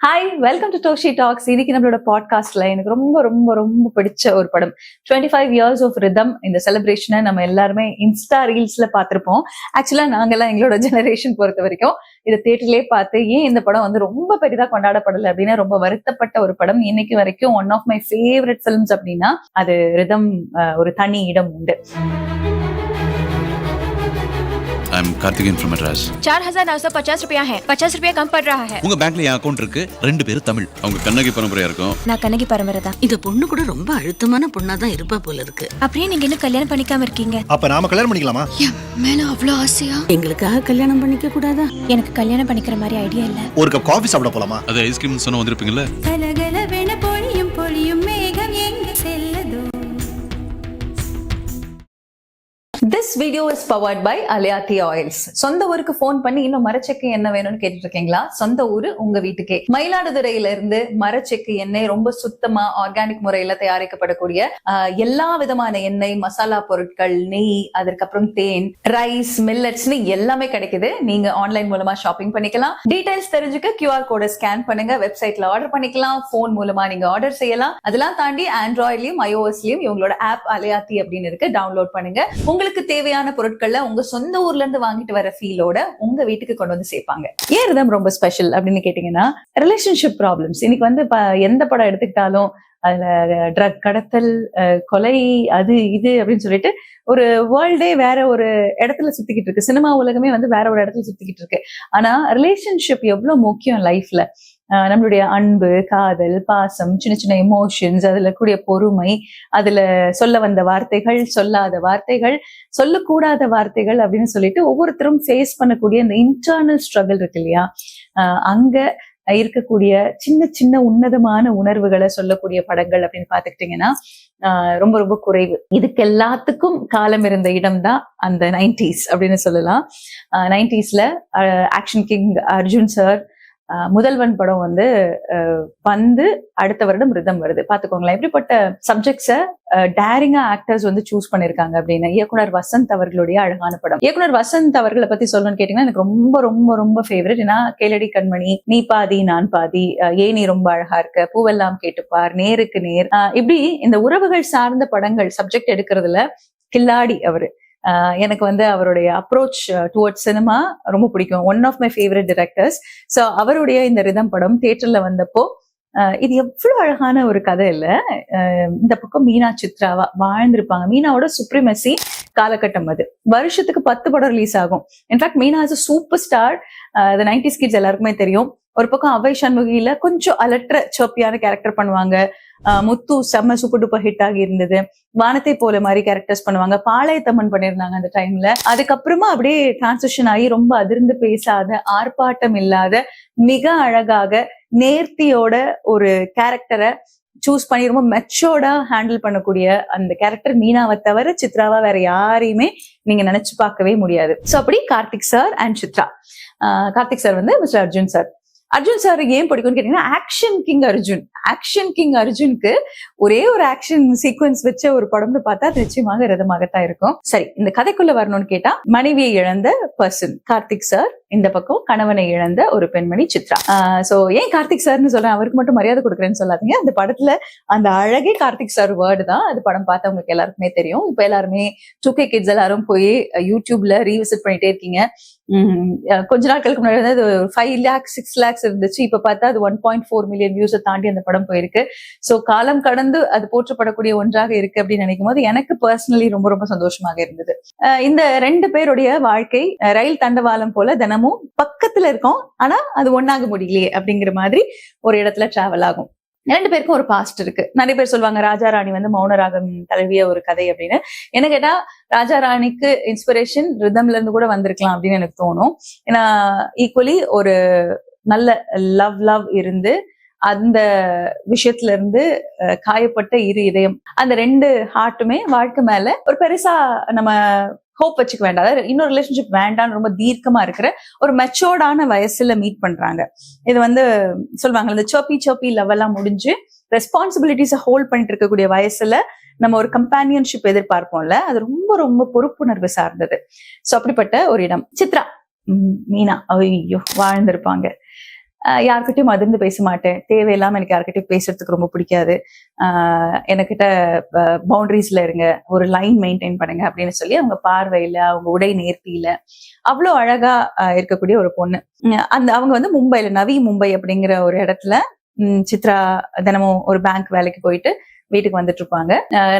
Hi, welcome to Toshi talks. இன்னைக்கு நம்மளோட பாட்காஸ்ட்ல எனக்கு ரொம்ப ரொம்ப ரொம்ப பிடிச்ச ஒரு படம் 25 இயர்ஸ் ஆஃப் ரிதம். இந்த செலிப்ரேஷனை நம்ம எல்லாருமே இன்ஸ்டா ரீல்ஸ்ல பார்த்திருப்போம். ஆக்சுவலா நாங்கெல்லாம் எங்களோட ஜெனரேஷன் பொறுத்த வரைக்கும் இதை தியேட்டர்லயே பார்த்து ஏன் இந்த படம் வந்து ரொம்ப பெரிதா கொண்டாடப்படலை அப்படின்னு ரொம்ப வருத்தப்பட்ட ஒரு படம். இன்னைக்கு வரைக்கும் one of my favourite films அப்படின்னா அது ரிதம். ஒரு தனி இடம் உண்டு. I'm Karthikeyan from Madras. 4,950 रुपया है. 50 रुपया कम पड़ रहा है. உங்க பேங்க்ல என் அக்கவுண்ட் இருக்கு. 2 பேரும் தமிழ். அவங்க கண்ணகி பரம்பரையா இருக்கும். நான் கண்ணகி பரம்பரை தான். இந்த பொண்ணு கூட ரொம்ப அழுத்தமான பொண்ணா தான் இருப்பா போல இருக்கு. அப்படியே நீங்க இன்னும் கல்யாணம் பண்ணிக்காம இருக்கீங்க. அப்ப நாம கல்யாணம் பண்ணிக்கலாமா? மேல அவ்வளவு ஆசையா? எங்களுக்காக கல்யாணம் பண்ணிக்க கூடாதா? எனக்கு கல்யாணம் பண்ணிக்கிற மாதிரி ஐடியா இல்ல. ஒரு கப் காஃபி சாப்பிட போலாமா? அது ஐஸ்கிரீம் சொன்ன வந்திருப்பீங்கல்ல. கலகலவென பொழியும் பொழியும் மேகம் எங்க செல்லதோ. This video is powered by Aliati Oils. சொந்த ஊருக்கு போன் பண்ணி இன்னும் மரச்செக்கு எண்ணெய் வேணும்னு கேட்டுட்டு இருக்கீங்களா? சொந்த ஊரு உங்க வீட்டுக்கே. மயிலாடுதுறையில இருந்து மரச்செக்கு எண்ணெய் ரொம்ப சுத்தமா ஆர்கானிக் முறையில தயாரிக்கப்படக்கூடிய எல்லா விதமான எண்ணெய், மசாலா பொருட்கள், நெய், அதற்கப்புறம் தேன், ரைஸ், மில்லட்ஸ்னு எல்லாமே கிடைக்குது. நீங்க ஆன்லைன் மூலமா ஷாப்பிங் பண்ணிக்கலாம். டீடைல்ஸ் தெரிஞ்சுக்க QR கோட ஸ்கேன் பண்ணுங்க. வெப்சைட்ல ஆர்டர் பண்ணிக்கலாம். போன் மூலமா நீங்க ஆர்டர் செய்யலாம். அதெல்லாம் தாண்டி ஆண்ட்ராய்ட்லயும் iOSலயும் இவங்களோட ஆப் அலியாத்தி அப்படின்னு இருக்கு. டவுன்லோட் பண்ணுங்க. உங்களுக்கு தேவையான பொருட்களை உங்க சொந்த ஊர்ல இருந்து வாங்கிட்டு வர ஃபீலோட உங்க வீட்டுக்கு கொண்டு வந்து சேர்ப்பாங்க. ஏன் ரிதம் ரொம்ப ஸ்பெஷல் அப்படின்னு கேட்டீங்கன்னா, ரிலேஷன்ஷிப் ப்ராப்ளம்ஸ். இன்னைக்கு வந்து எந்த படம் எடுத்துக்கிட்டாலும் அதுல ட்ரக் கடத்தல், கொலை, அது இது அப்படின்னு சொல்லிட்டு ஒரு வேர்ல்டே வேற ஒரு இடத்துல சுத்திக்கிட்டு இருக்கு. சினிமா உலகமே வந்து வேற ஒரு இடத்துல சுத்திக்கிட்டு இருக்கு. ஆனா ரிலேஷன்ஷிப் எவ்வளவு முக்கியம் லைஃப்ல. நம்மளுடைய அன்பு, காதல், பாசம், சின்ன சின்ன எமோஷன்ஸ், அதுல கூடிய பொறுமை, அதுல சொல்ல வந்த வார்த்தைகள், சொல்லாத வார்த்தைகள், சொல்லக்கூடாத வார்த்தைகள் அப்படின்னு சொல்லிட்டு ஒவ்வொருத்தரும் ஃபேஸ் பண்ணக்கூடிய இந்த இன்டர்னல் ஸ்ட்ரகிள் இருக்கு இல்லையா? அங்க இருக்கக்கூடிய சின்ன சின்ன உன்னதமான உணர்வுகளை சொல்லக்கூடிய படங்கள் அப்படின்னு பாத்துக்கிட்டீங்கன்னா ரொம்ப ரொம்ப குறைவு. இதுக்கு எல்லாத்துக்கும் காலம் இருந்த இடம் தான் அந்த 90s அப்படின்னு சொல்லலாம். 90sல ஆக்ஷன் கிங் அர்ஜுன் சார் முதல்வன் படம் வந்து அடுத்த வருடம் ரிதம் வருது. பாத்துக்கோங்களேன் எப்படிப்பட்ட சப்ஜெக்ட்ஸ டேரிங்கா ஆக்டர்ஸ் வந்து சூஸ் பண்ணிருக்காங்க அப்படின்னு. இயக்குனர் வசந்த் அவர்களுடைய அழகான படம். இயக்குனர் வசந்த் அவர்களை பத்தி சொல்லணும்னு கேட்டீங்கன்னா எனக்கு ரொம்ப ரொம்ப ரொம்ப ஃபேவரட். ஏன்னா கேளடி கண்மணி, நீ பாதி நான் பாதி, ஏன் நீ ரொம்ப அழகா இருக்க, பூவெல்லாம் கேட்டுப்பார், நேருக்கு நேர், இப்படி இந்த உறவுகள் சார்ந்த படங்கள் சப்ஜெக்ட் எடுக்கிறதுல கில்லாடி அவரு. எனக்கு வந்து அவருடைய அப்ரோச் டுவர்ட்ஸ் சினிமா ரொம்ப பிடிக்கும். One of my favourite directors. So அவருடைய இந்த ரிதம் படம் தியேட்டர்ல வந்தப்போ இது எவ்வளவு அழகான ஒரு கதை இல்ல. இந்த பக்கம் மீனா சித்ராவா வாழ்ந்திருப்பாங்க. மீனாவோட சுப்ரிமசி காலகட்டம் அது. வருஷத்துக்கு 10 படம் ரிலீஸ் ஆகும். In fact Meena is super star. 90s kids எல்லாருக்குமே தெரியும். ஒரு பக்கம் அவை சண்முகியில கொஞ்சம் அலற்ற சோப்பியான கேரக்டர் பண்ணுவாங்க. முத்து செம்ம சூப்பர் டூப்பர் ஹிட் ஆகி இருந்தது. வானத்தை போல மாதிரி கேரக்டர்ஸ் பண்ணுவாங்க. பாளையத்தம்மன் பண்ணியிருந்தாங்க அந்த டைம்ல. அதுக்கப்புறமா அப்படியே டிரான்சிஷன் ஆகி ரொம்ப அதிர்ந்து பேசாத, ஆர்ப்பாட்டம் இல்லாத, மிக அழகாக நேர்த்தியோட ஒரு கேரக்டரை சூஸ் பண்ணி ரொம்ப மெச்சோர்டா ஹேண்டில் பண்ணக்கூடிய அந்த கேரக்டர் மீனாவை தவிர சித்ராவா வேற யாரையுமே நீங்க நினைச்சு பார்க்கவே முடியாது. சோ அப்படி Karthik sir and Chitra. Karthik sir வந்து mister Arjun sir. Arjun sir ஏன் பிடிக்கும்னு கேட்டீங்கன்னா, action king Arjun. Action king அர்ஜுனுக்கு ஒரே ஒரு ஆக்ஷன் சீக்வன்ஸ் வச்ச ஒரு படம்னு பார்த்தா அது நிச்சயமாக ரிதமாகத்தான் இருக்கும். சரி, இந்த கதைக்குள்ள வரணும்னு கேட்டா, மனைவியை இழந்த பர்சன் கார்த்திக் சார், இந்த பக்கம் கணவனை இழந்த ஒரு பெண்மணி சித்ரா. சோ ஏன் கார்த்திக் சார்னு சொல்றேன், அவருக்கு மட்டும் மரியாதை கொடுக்குறேன்னு சொல்லாதீங்க. அந்த படத்துல அந்த அழகே கார்த்திக் சார் வேர்டு தான். அது படம் பார்த்தவங்களுக்கு எல்லாருக்குமே தெரியும். இப்ப எல்லாருமே 2K கிட்ஸ் எல்லாரும் போய் யூடியூப்ல ரீவிசிட் பண்ணிட்டே இருக்கீங்க. கொஞ்ச நாட்களுக்கு முன்னாடி வந்து 5 lakhs 6 lakhs இருந்துச்சு. இப்ப பார்த்தா அது 1.4 மில்லியன் வியூஸை தாண்டி அந்த படம் போயிருக்கு. சோ காலம் கடந்து அது போற்றப்படக்கூடிய ஒன்றாக இருக்கு அப்படின்னு நினைக்கும் போது எனக்கு பர்சனலி ரொம்ப ரொம்ப சந்தோஷமாக இருந்தது. இந்த 2 பேருடைய வாழ்க்கை ரயில் தண்டவாளம் போல தினமும் பக்கத்துல இருக்கும். ஆனா அது ஒன்னாக முடியலையே அப்படிங்கிற மாதிரி ஒரு இடத்துல டிராவல் ஆகும். 2 பேருக்கும் ஒரு பாஸ்ட் இருக்கு. நிறைய பேர் சொல்லுவாங்க ராஜா ராணி வந்து மௌனராகம் தழுவிய ஒரு கதை அப்படின்னு. என்ன கேட்டா, ராஜா ராணிக்கு இன்ஸ்பிரேஷன் ரிதம்ல இருந்து கூட வந்திருக்கலாம் அப்படின்னு எனக்கு தோணும். ஏன்னா ஈக்குவலி ஒரு நல்ல லவ் இருந்து அந்த விஷயத்துல இருந்து காயப்பட்ட இரு இதயம், அந்த 2 ஹார்ட்டுமே வாழ்க்கை மேல ஒரு பெருசா நம்ம ஹோப் வச்சுக்க வேண்டாம். அதாவது இன்னொரு ரிலேஷன்ஷிப் வேண்டாம்னு ரொம்ப தீர்க்கமா இருக்கிற ஒரு மெச்சோர்டான வயசுல மீட் பண்றாங்க. இது வந்து சொல்லுவாங்க, இந்த சோப்பி லவ் எல்லாம் முடிஞ்சு ரெஸ்பான்சிபிலிட்டிஸை ஹோல்ட் பண்ணிட்டு இருக்கக்கூடிய வயசுல நம்ம ஒரு கம்பானியன்ஷிப் எதிர்பார்ப்போம்ல, அது ரொம்ப ரொம்ப பொறுப்புணர்வு சார்ந்தது. சோ அப்படிப்பட்ட ஒரு இடம். சித்ரா, மீனா, ஐயோ வாழ்ந்திருப்பாங்க. யார்கிட்டயும் அதிர்ந்து பேச மாட்டேன், தேவையில்லாம எனக்கு யார்கிட்டயும் பேசுறதுக்கு ரொம்ப பிடிக்காது, எனக்கிட்ட பவுண்டரிஸ்ல இருங்க, ஒரு லைன் மெயின்டைன் பண்ணுங்க அப்படின்னு சொல்லி அவங்க பார்வையில, அவங்க உடை நேர்த்தியில அவ்வளோ அழகா இருக்கக்கூடிய ஒரு பொண்ணு. அவங்க வந்து மும்பைல, நவி மும்பை அப்படிங்கிற ஒரு இடத்துல சித்ரா தினமும் ஒரு பேங்க் வேலைக்கு போயிட்டு வீட்டுக்கு வந்துட்டு இருப்பாங்க.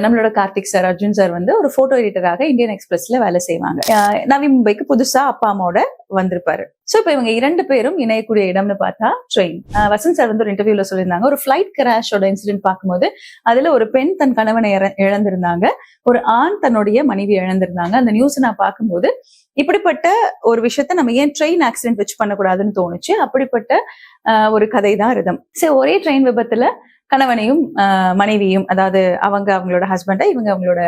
நம்மளோட கார்த்திக் சார், அர்ஜுன் சார் வந்து ஒரு போட்டோ எடிட்டராக இந்தியன் எக்ஸ்பிரஸ்ல வேலை செய்வாங்க. நவி மும்பைக்கு புதுசா அப்பா அம்மாவோட வந்திருப்பாரு. சோ இப்ப இவங்க 2 பேரும் இணையக்கூடிய இடம்னு பார்த்தா ட்ரெயின். வசந்த் சார் வந்து ஒரு இன்டர்வியூல சொல்லியிருந்தாங்க, ஒரு ஃபிளைட் கிராஷோட இன்சிடென்ட் பார்க்கும்போது அதுல ஒரு பெண் தன் கணவனை இழந்திருந்தாங்க, ஒரு ஆண் தன்னுடைய மனைவி இழந்திருந்தாங்க. அந்த நியூஸ் நான் பார்க்கும்போது இப்படிப்பட்ட ஒரு விஷயத்த நம்ம ஏன் ட்ரெயின் ஆக்சிடென்ட் வச்சு பண்ணக்கூடாதுன்னு தோணுச்சு. அப்படிப்பட்ட ஒரு கதை தான் ரிதம். சரி, ஒரே ட்ரெயின் விபத்துல கணவனையும் மனைவியும், அதாவது அவங்களோட ஹஸ்பண்டை, இவங்க அவங்களோட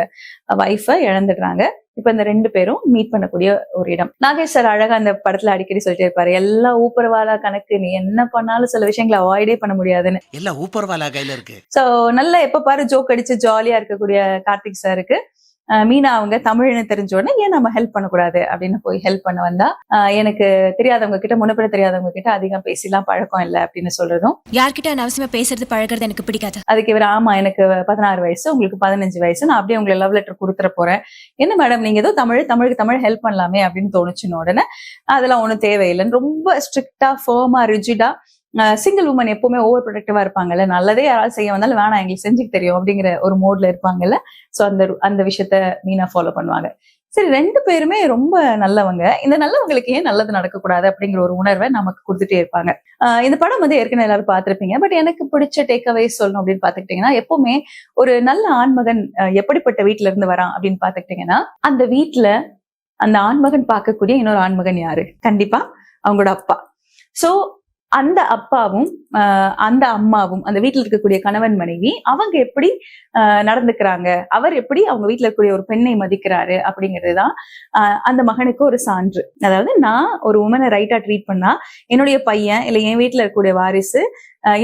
ஒய்ஃபை இழந்துடுறாங்க. இப்ப இந்த 2 பேரும் மீட் பண்ணக்கூடிய ஒரு இடம். நாகேஷ் சார் அழகா அந்த படத்துல அடிக்கடி சொல்லிட்டே இருப்பாரு, எல்லா ஊப்பரவாலா கணக்கு, நீ என்ன பண்ணாலும் சில விஷயங்களை அவாய்டே பண்ண முடியாதுன்னு. எல்லாம் ஊப்பரவாலா கையில இருக்கு. சோ நல்லா எப்ப பாரு ஜோக் அடிச்சு ஜாலியா இருக்கக்கூடிய கார்த்திக் சாருக்கு மீனா அவங்க தமிழ்னு தெரிஞ்ச உடனே ஏன் நம்ம ஹெல்ப் பண்ணக்கூடாது அப்படின்னு போய் ஹெல்ப் பண்ண வந்தா, எனக்கு தெரியாதவங்க கிட்ட, முன்னப்பிட தெரியாதவங்க கிட்ட அதிகம் பேசிலாம் பழக்கம் இல்லை அப்படின்னு சொல்றதும், யார்கிட்ட அனாவசியமா பேசுறது பழகிறது எனக்கு பிடிக்காது. அதுக்கு இவர் ஆமா எனக்கு 16 வயசு, உங்களுக்கு 15 வயசு, நான் அப்படியே உங்களுக்கு லவ் லெட்டர் கொடுத்துட போறேன், என்ன மேடம் நீங்க ஏதோ தமிழ் ஹெல்ப் பண்ணலாமே அப்படின்னு தோணுச்சுன்னு உடனே அதெல்லாம் ஒண்ணும் தேவையில்லைன்னு ரொம்ப ஸ்ட்ரிக்டா, ஃபர்மா, ரிஜிடா, சிங்கிள் உமன் எப்பவுமே ஓவர் ப்ரொடக்டிவா இருப்பாங்கல்ல, நல்லதே யாராவது செய்ய வந்தாலும் வேணாம் எங்களுக்கு செஞ்சுக்கு தெரியும் அப்படிங்கிற ஒரு மோட்ல இருப்பாங்கல்ல. சோ அந்த விஷயத்த மீனா ஃபாலோ பண்ணுவாங்க. சரி, 2 பேருமே ரொம்ப நல்லவங்க. இந்த நல்லவங்களுக்கு ஏன் நல்லது நடக்கக்கூடாது அப்படிங்கிற ஒரு உணர்வை நமக்கு கொடுத்துட்டே இருப்பாங்க. இந்த படம் வந்து ஏற்கனவே எல்லாரும் பார்த்திருப்பீங்க. பட் எனக்கு பிடிச்ச டேக்அவே சொல்லணும் அப்படின்னு பாத்துக்கிட்டீங்கன்னா, எப்பவுமே ஒரு நல்ல ஆண்மகன் எப்படிப்பட்ட வீட்டுல இருந்து வரான் அப்படின்னு பாத்துக்கிட்டீங்கன்னா, அந்த வீட்டுல அந்த ஆண்மகன் பார்க்கக்கூடிய இன்னொரு ஆண்மகன் யாரு? கண்டிப்பா அவங்களோட அப்பா. சோ அந்த அப்பாவும் அந்த அம்மாவும், அந்த வீட்டுல இருக்கக்கூடிய கணவன் மனைவி, அவங்க எப்படி நடந்துக்கிறாங்க, அவர் எப்படி அவங்க வீட்டுல இருக்கக்கூடிய ஒரு பெண்ணை மதிக்கிறாரு அப்படிங்கிறதுதான் அந்த மகனுக்கு ஒரு சான்று. அதாவது நான் ஒரு உமனை ரைட்டா ட்ரீட் பண்ணா என்னுடைய பையன் இல்ல என் வீட்டுல இருக்கக்கூடிய வாரிசு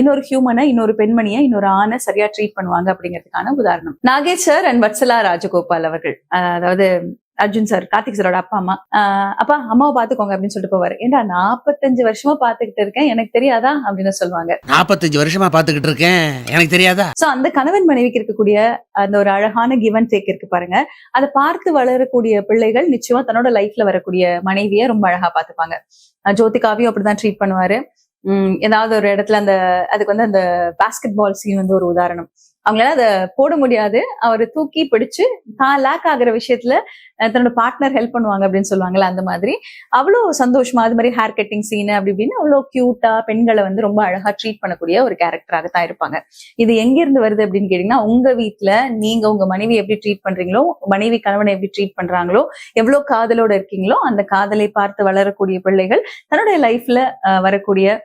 இன்னொரு ஹியூமனை, இன்னொரு பெண்மணியை, இன்னொரு ஆணை சரியா ட்ரீட் பண்ணுவாங்க அப்படிங்கிறதுக்கான உதாரணம் நாகேஷ் சார் அண்ட் வத்சலா ராஜகோபால் அவர்கள். அதாவது அர்ஜுன் சார், கார்த்திக் சாரோட அப்பா அம்மா, அப்பா அம்மாவை பாத்துக்கோங்க அப்படின்னு சொல்லிட்டு போவாரு. ஏன்டா 45 வருஷமா பாத்துக்கிட்டு இருக்கேன், எனக்கு தெரியாதா அப்படின்னு சொல்லுவாங்க. 45 வருஷமா பாத்துக்கிட்டு இருக்கேன், எனக்கு தெரியாதா? சோ அந்த கணவன் மனைவிக்கு இருக்கக்கூடிய அந்த ஒரு அழகான கிவ் அண்ட் டேக் இருக்கு பாருங்க. அதை பார்த்து வளரக்கூடிய பிள்ளைகள் நிச்சயமா தன்னோட லைஃப்ல வரக்கூடிய மனைவியை ரொம்ப அழகா பாத்துப்பாங்க. ஜோதிகாவையும் அப்படிதான் ட்ரீட் பண்ணுவாரு. ஏதாவது ஒரு இடத்துல அதுக்கு வந்து அந்த பாஸ்கெட் பால் சீன் வந்து ஒரு உதாரணம். அவங்களால அதை போட முடியாது, அவரை தூக்கி பிடிச்சு தான் லேக் ஆகுற விஷயத்துல தன்னோட பார்ட்னர் ஹெல்ப் பண்ணுவாங்க அப்படின்னு சொல்லுவாங்கல்ல, அந்த மாதிரி அவ்வளோ சந்தோஷமா, அது மாதிரி ஹேர் கட்டிங் சீன் அப்படி இப்படின்னு அவ்வளோ கியூட்டா பெண்களை வந்து ரொம்ப அழகா ட்ரீட் பண்ணக்கூடிய ஒரு கேரக்டராக தான் இருப்பாங்க. இது எங்க இருந்து வருது அப்படின்னு கேட்டீங்கன்னா, உங்க வீட்டுல நீங்க உங்க மனைவி எப்படி ட்ரீட் பண்றீங்களோ, மனைவி கணவனை எப்படி ட்ரீட் பண்றாங்களோ, எவ்வளவு காதலோட இருக்கீங்களோ, அந்த காதலை பார்த்து வளரக்கூடிய பிள்ளைகள் தன்னுடைய லைஃப்ல வரக்கூடிய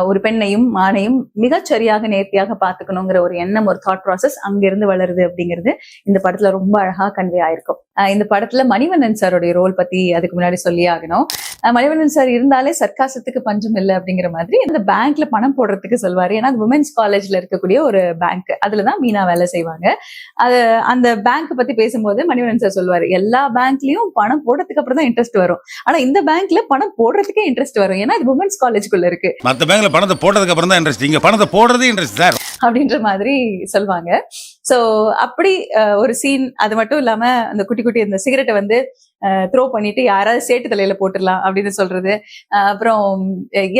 ஒரு பெண்ணையும் ஆணையும் மிகச்சரியாக நேர்த்தியாக பாத்துக்கணுங்கிற ஒரு எண்ணம், ஒரு தாட் ப்ராசஸ் அங்கிருந்து வளருது அப்படிங்கிறது இந்த படத்துல ரொம்ப அழகா கன்வே ஆயிருக்கும். இந்த படத்துல மணிவண்ணன் சாரோடைய ரோல் பத்தி அதுக்கு முன்னாடி சொல்லி ஆகணும். மணிவண்ணன் சார் இருந்தாலே சர்க்காசத்துக்கு பஞ்சம் இல்லை அப்படிங்கிற மாதிரி இந்த பேங்க்ல பணம் போடுறதுக்கு சொல்வாரு. ஏன்னா அது உமன்ஸ் காலேஜ்ல இருக்கக்கூடிய ஒரு பேங்க், அதுலதான் மீனா வேலை செய்வாங்க. அந்த பேங்க் பத்தி பேசும்போது மணிவண்ணன் சார் சொல்லுவாரு, எல்லா பேங்க்லயும் பணம் போடுறதுக்கு அப்புறம் தான் இன்ட்ரெஸ்ட் வரும், ஆனா இந்த பேங்க்ல பணம் போடுறதுக்கே இன்ட்ரெஸ்ட் வரும், ஏன்னா இது உமன்ஸ் காலேஜ்குள்ள இருக்கு. மத்த பேங்க்ல பணத்தை போடுறதுக்கு அப்புறம் தான் இன்ட்ரெஸ்ட், இங்க பணத்தை போடுறதே இன்ட்ரெஸ்ட் சார் அப்படின்ற மாதிரி சொல்லுவாங்க. சோ அப்படி ஒரு சீன். அது மட்டும் இல்லாம அந்த குட்டி குட்டி இந்த சிகரெட்டை வந்து த்ரோ பண்ணிட்டு யாராவது சேட்டு தலையில போட்டுடலாம் அப்படின்னு சொல்றது. அப்புறம்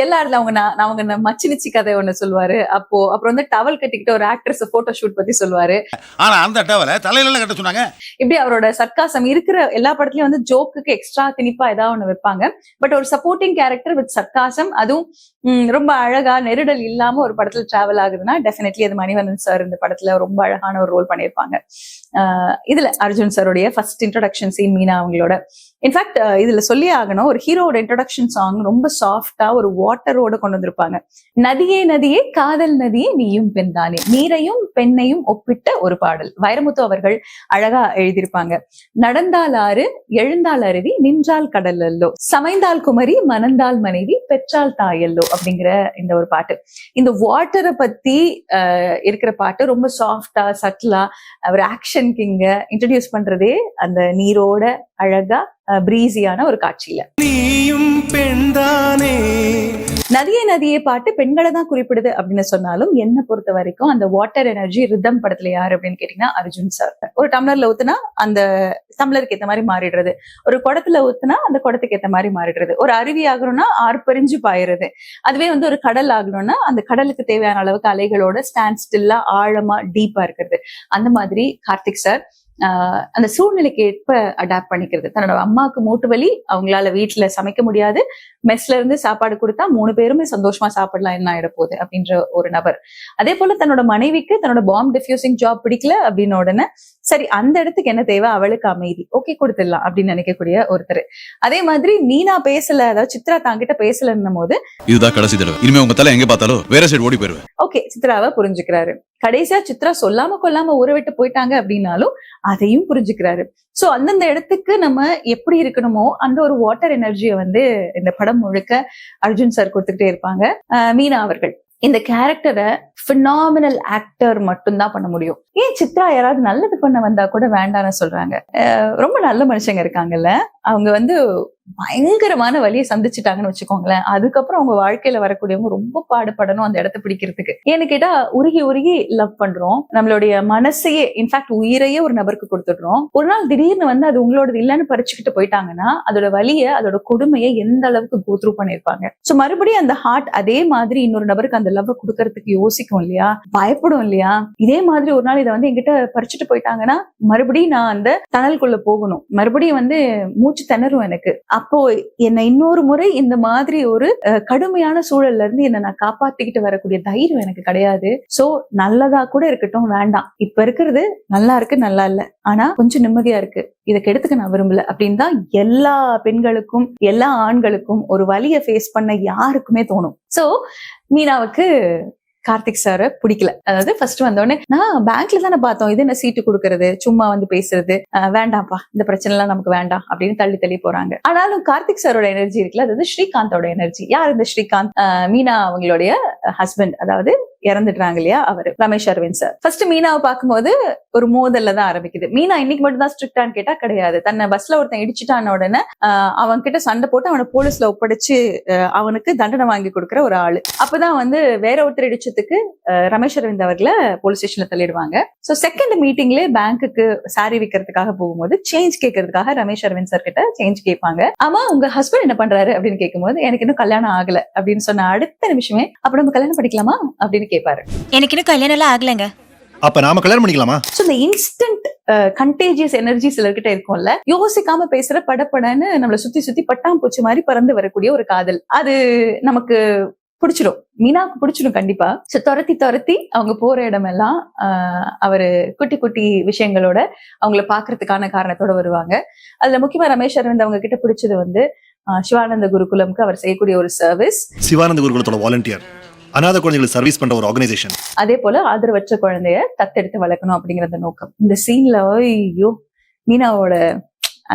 எல்லா இடத்துல அவங்க மச்சினிச்சி கதை ஒண்ணு சொல்லுவாரு. அப்புறம் வந்து டவல் கட்டிக்கிட்டு ஒரு ஆக்ட்ரஸ் போட்டோ ஷூட் பத்தி சொல்லுவாரு. ஆனா அந்த டவலை தலையில கட்ட சொன்னாங்க. இப்படி அவரோட சர்க்காசம் இருக்கிற எல்லா படத்துலயும் வந்து ஜோக்குக்கு எக்ஸ்ட்ரா திணிப்பா ஏதாவது ஒண்ணு வைப்பாங்க. பட் ஒரு சப்போர்ட்டிங் கேரக்டர் வித் சர்க்காசம், அதுவும் ரொம்ப அழகா நெருடல் இல்லாம ஒரு படத்துல டிராவல் ஆகுதுன்னா டெஃபினெட்லி அது மணிவண்ணன் சார் இந்த படத்துல ரொம்ப அழகான ஒரு ரோல் பண்ணியிருப்பாங்க. இதுல அர்ஜுன் சாருடைய ஃபர்ஸ்ட் இன்ட்ரோடக்ஷன் சீன் மீனா அவங்களோட. இன்ஃபேக்ட் இதுல சொல்லி ஆகணும், ஒரு ஹீரோட இன்ட்ரோடக்ஷன் சாங் ரொம்ப சாஃப்டா ஒரு வாட்டரோட கொண்டு வந்திருப்பாங்க. நதியே நதியே காதல் நதியே நீயும் பெண் தானே, நீரையும் பெண்ணையும் ஒப்பிட்ட ஒரு பாடல். வைரமுத்து அவர்கள் அழகா எழுதியிருப்பாங்க. நடந்தால் ஆறு, எழுந்தால் அருவி, நின்றால் கடல் அல்லோ, சமைந்தால் குமரி, மணந்தால் மனைவி, பெற்றால் தாயல்லோ அப்படிங்கிற இந்த ஒரு பாட்டு. இந்த வாட்டரை பத்தி இருக்கிற பாட்டு ரொம்ப சாஃப்டா சட்டிலா ஒரு ஆக்ஷன் கிங்க இன்ட்ரடியூஸ் பண்றதே அந்த நீரோட அழகா பிரீசியான ஒரு காட்சியில. நீயும் பெண்தானே, நதியே நதியே பாட்டு பெண்களை தான் குறிப்பிடுது அப்படின்னு சொன்னாலும் என்ன பொறுத்த வரைக்கும் அந்த வாட்டர் எனர்ஜி ரிதம் படத்துல யாரு அப்படின்னு கேட்டீங்கன்னா அர்ஜுன் சார். ஒரு டம்ளர்ல ஊத்துனா அந்த டம்ளருக்கு ஏத்த மாதிரி மாறிடுறது, ஒரு குடத்துல ஊத்துனா அந்த குடத்துக்கு ஏத்த மாதிரி மாறிடுறது, ஒரு அருவி ஆகணும்னா ஆர்ப்பரிஞ்சு பாயுறது, அதுவே வந்து ஒரு கடல் ஆகணும்னா அந்த கடலுக்கு தேவையான அளவுக்கு அலைகளோட ஸ்டாண்ட் ஸ்டில்லா ஆழமா டீப்பா இருக்கிறது. அந்த மாதிரி கார்த்திக் சார் அந்த சூழ்நிலைக்கு ஏற்ப அடாப்ட் பண்ணிக்கிறது. தன்னோட அம்மாவுக்கு மூட்டு வலி, அவங்களால வீட்டுல சமைக்க முடியாது, மெஸ்ல இருந்து சாப்பாடு கொடுத்தா 3 பேருமே சந்தோஷமா சாப்பிடலாம், என்ன ஆயிட போகுது அப்படின்ற ஒரு நபர். அதே போல தன்னோட மனைவிக்கு தன்னோட பாம் டிஃப்யூசிங் ஜாப் பிடிக்கல அப்படின்னு உடனே சரி அந்த இடத்துக்கு என்ன தேவை, அவளுக்கு அமைதி, ஓகே கொடுத்துடலாம் அப்படின்னு நினைக்கக்கூடிய ஒருத்தர். அதே மாதிரி மீனா பேசல, அதாவது சித்ரா தாங்கிட்ட பேசலன்னும் போது இதுதான் கடைசி தடவை, இனிமே உங்க தலை எங்க பார்த்தாலும் வேற சைடு ஓடி போயிருவேன். ஓகே சித்ராவை புரிஞ்சுக்கிறாரு. கடைசியா சித்ரா சொல்லாம கொல்லாம ஊற விட்டு போயிட்டாங்க அப்படின்னாலும் அதையும் புரிஞ்சுக்கிறாரு. சோ அந்தந்த இடத்துக்கு நம்ம எப்படி இருக்கணுமோ அந்த ஒரு வாட்டர் எனர்ஜியை வந்து இந்த படம் முழுக்க அர்ஜுன் சார் கொடுத்துக்கிட்டே இருப்பாங்க. மீனா அவர்கள் இந்த கேரக்டரை பினாமினல் ஆக்டர் மட்டும்தான் பண்ண முடியும். ஏன் சித்ரா யாராவது நல்லது பண்ண வந்தா கூட வேண்டாம்னு சொல்றாங்க. ரொம்ப நல்ல மனுஷங்க இருக்காங்கல்ல, அவங்க வந்து பயங்கரமான வழியை சந்திச்சுட்டாங்கன்னு வச்சுக்கோங்களேன். அதுக்கப்புறம் அவங்க வாழ்க்கையில வரக்கூடியவங்க ரொம்ப பாடுபடணும் அந்த இடத்த பிடிக்கிறதுக்கு. ஏன்னு கேட்டா உருகி உருகி லவ் பண்றோம், நம்மளுடைய மனசையே இன்ஃபேக்ட் உயிரையே ஒரு நபருக்கு கொடுத்துடுறோம். ஒரு நாள் திடீர்னு வந்து அது உங்களோடது இல்லைன்னு பறிச்சுக்கிட்டு போயிட்டாங்கன்னா அதோட வலியை அதோட கொடுமையை எந்த அளவுக்கு கோத்ரூ பண்ணிருப்பாங்க. சோ மறுபடியும் அந்த ஹார்ட் அதே மாதிரி இன்னொரு நபருக்கு அந்த லவ் கொடுக்கறதுக்கு யோசிக்கும் இல்லையா, பயப்படும் இல்லையா. இதே மாதிரி ஒரு நாள் இதை வந்து என்கிட்ட பறிச்சுட்டு போயிட்டாங்கன்னா மறுபடியும் நான் அந்த டனலுக்குள்ள போகணும், மறுபடியும் வந்து மூச்சு திணறும் எனக்கு. அப்போ என்னை இன்னொரு முறை இந்த மாதிரி ஒரு கடுமையான சூழல்ல இருந்து என்ன நான் காப்பாத்திக்கிட்டு வரக்கூடிய தைரியம் எனக்கு கிடையாது. சோ நல்லதா கூட இருக்கட்டும், வேண்டாம், இப்ப இருக்கிறது நல்லா இருக்கு, நல்லா இல்ல, ஆனா கொஞ்சம் நிம்மதியா இருக்கு, இதை கெடுத்துக்க நான் விரும்பல அப்படின்னு தான் எல்லா பெண்களுக்கும் எல்லா ஆண்களுக்கும் ஒரு வலியை ஃபேஸ் பண்ண யாருக்குமே தோணும். சோ மீனாவுக்கு கார்த்திக் சார பிடிக்கல. அதாவது ஃபர்ஸ்ட் வந்தோடனே நான் பேங்க்ல தானே பார்த்தோம், இது என்ன சீட்டு கொடுக்கறது, சும்மா வந்து பேசுறது, வேண்டாம்ப்பா இந்த பிரச்சனை எல்லாம் நமக்கு வேண்டாம் அப்படின்னு தள்ளி தள்ளி போறாங்க. ஆனாலும் கார்த்திக் சாரோட எனர்ஜி இருக்குல்ல, அது வந்து ஸ்ரீகாந்தோட எனர்ஜி. யார் இந்த ஸ்ரீகாந்த்? மீனா அவங்களுடைய ஹஸ்பண்ட், அதாவது இறந்துடுறாங்க இல்லையா, அவரு ரமேஷ் அரவிந்த் சார். ஃபர்ஸ்ட் மீனாவை பார்க்கும்போது ஒரு மோதல்ல தான் ஆரம்பிக்குது. மீனா இன்னைக்கு மட்டும் தான் ஸ்ட்ரிக்டான்னு கேட்டா கிடையாது. தன்னை பஸ்ல ஒருத்தன் இடிச்சுட்டான உடனே அவன் கிட்ட சண்டை போட்டு அவனை போலீஸ்ல ஒப்படைச்சு அவனுக்கு தண்டனை வாங்கி கொடுக்குற ஒரு ஆளு. அப்பதான் வந்து வேற ஒருத்தர் இடிச்சதுக்கு ரமேஷ் அரவிந்த் அவர்களை போலீஸ் ஸ்டேஷன்ல தள்ளிடுவாங்க. சோ செகண்ட் மீட்டிங்ல பேங்க்குக்கு சாரி விற்கிறதுக்காக போகும்போது சேஞ்ச் கேட்கறதுக்காக ரமேஷ் அரவிந்த் சார் கிட்ட சேஞ்ச் கேட்பாங்க. ஆமா உங்க ஹஸ்பண்ட் என்ன பண்றாரு அப்படின்னு கேட்கும்போது எனக்கு இன்னும் கல்யாணம் ஆகல அப்படின்னு சொன்ன அடுத்த நிமிஷமே அப்ப நம்ம கல்யாணம் பண்ணிக்கலாமா அப்படின்னு கேட்பாரு. எனக்கு இன்னும் கல்யாணம் எல்லாம் ஆகலங்க. அப்ப நாம கல்யாணம் பண்ணிக்கலாமா? சோ இந்த இன்ஸ்டன்ட் கண்டேஜியஸ் எனர்ஜி சிலர்கிட்ட இருக்கும்ல, யோசிக்காம பேசுற படப்படன்னு நம்மளை சுத்தி சுத்தி பட்டாம்பூச்சி மாதிரி பறந்து வரக்கூடிய ஒரு காதல், அது நமக்கு பிடிச்சிடும். மீனாவுக்கு பிடிச்சிடும் கண்டிப்பா. சோ துரத்தி துரத்தி அவங்க போற இடமெல்லாம் அவரு குட்டி குட்டி விஷயங்களோட அவங்கள பாக்குறதுக்கான காரணத்தோட வருவாங்க. அதுல முக்கியமா ரமேஷ் அரவிந்த் அவங்க கிட்ட பிடிச்சது வந்து சிவானந்த குருகுலம்க்கு அவர் செய்யக்கூடிய ஒரு சர்வீஸ். சிவானந்த குருகுலத்தோட வாலண்டியர், அநாத குழந்தைகளுக்கு சர்வீஸ் பண்ற ஒரு ஆர்கனைசேஷன். அதே போல ஆதரவற்ற குழந்தைய தத்தெடுத்து வளர்க்கணும் அப்படிங்கிற அந்த நோக்கம். இந்த சீன்ல ஐயோ மீனாவோட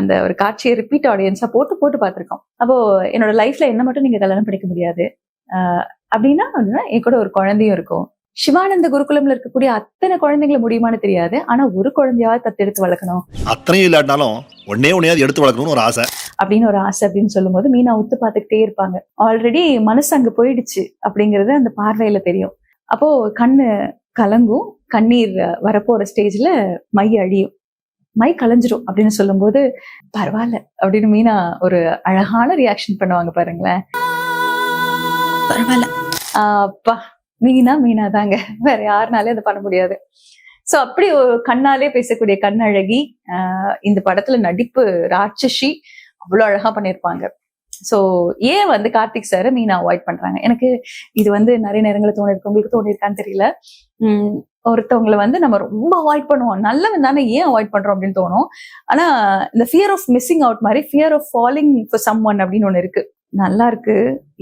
அந்த ஒரு காட்சியை ரிப்பீட் ஆடியன்ஸா போட்டு போட்டு பார்த்திருக்கோம். அப்போ என்னோட லைஃப்ல என்ன மட்டும் நீங்க கல்யாணம் பண்ணிக்க முடியாது அப்படின்னா என் கூட ஒரு குழந்தையும் இருக்கும். சிவானந்த குருகுலம்ல இருக்கக்கூடிய அத்தனை குழந்தைங்களை முடியுமான்னு தெரியாது, ஆனா ஒரு குழந்தையாவது தத்தெடுத்து வளர்க்கணும், அத்தனையும் இல்லாட்டினாலும் ஒன்னையாவது எடுத்து வளர்க்கணும்னு ஒரு ஆசை அப்படின்னு ஒரு ஆசை அப்படின்னு சொல்லும் போது மீனா உத்து பார்த்துக்கிட்டே இருப்பாங்க. ஆல்ரெடி மனசு அங்க போயிடுச்சு அப்படிங்கறது அந்த பார்வையில தெரியும். அப்போ கண்ணு கலங்கும், கண்ணீர் வரப்போற ஸ்டேஜ்ல மை அழியும், மை கலைஞ்சிரும் அப்படின்னு சொல்லும் போது பரவாயில்ல அப்படின்னு மீனா ஒரு அழகான ரியாக்ஷன் பண்ணுவாங்க பாருங்களேன். பரவாயில்ல அப்பா மீனா மீனா தாங்க, வேற யாருனாலே அதை பண்ண முடியாது. சோ அப்படி ஒரு கண்ணாலே பேசக்கூடிய கண்ணழகி. இந்த படத்துல நடிப்பு ராட்சசி அவ்வளவு அழகா பண்ணிருப்பாங்க. சோ ஏன் வந்து கார்த்திக் சார் மீனா அவாய்ட் பண்றாங்க, எனக்கு இது வந்து நிறைய நேரங்களில் தோணிருக்கு, உங்களுக்கு தோணிருக்கான்னு தெரியல. ஒருத்தவங்களை வந்து நம்ம ரொம்ப அவாய்ட் பண்ணுவோம், நல்லவன் தானே ஏன் அவாய்ட் பண்றோம் அப்படின்னு தோணும். ஆனா இந்த ஃபியர் ஆஃப் மிஸ்ஸிங் அவுட் மாதிரி fear of falling for someone அப்படின்னு ஒண்ணு இருக்கு. நல்லா இருக்கு,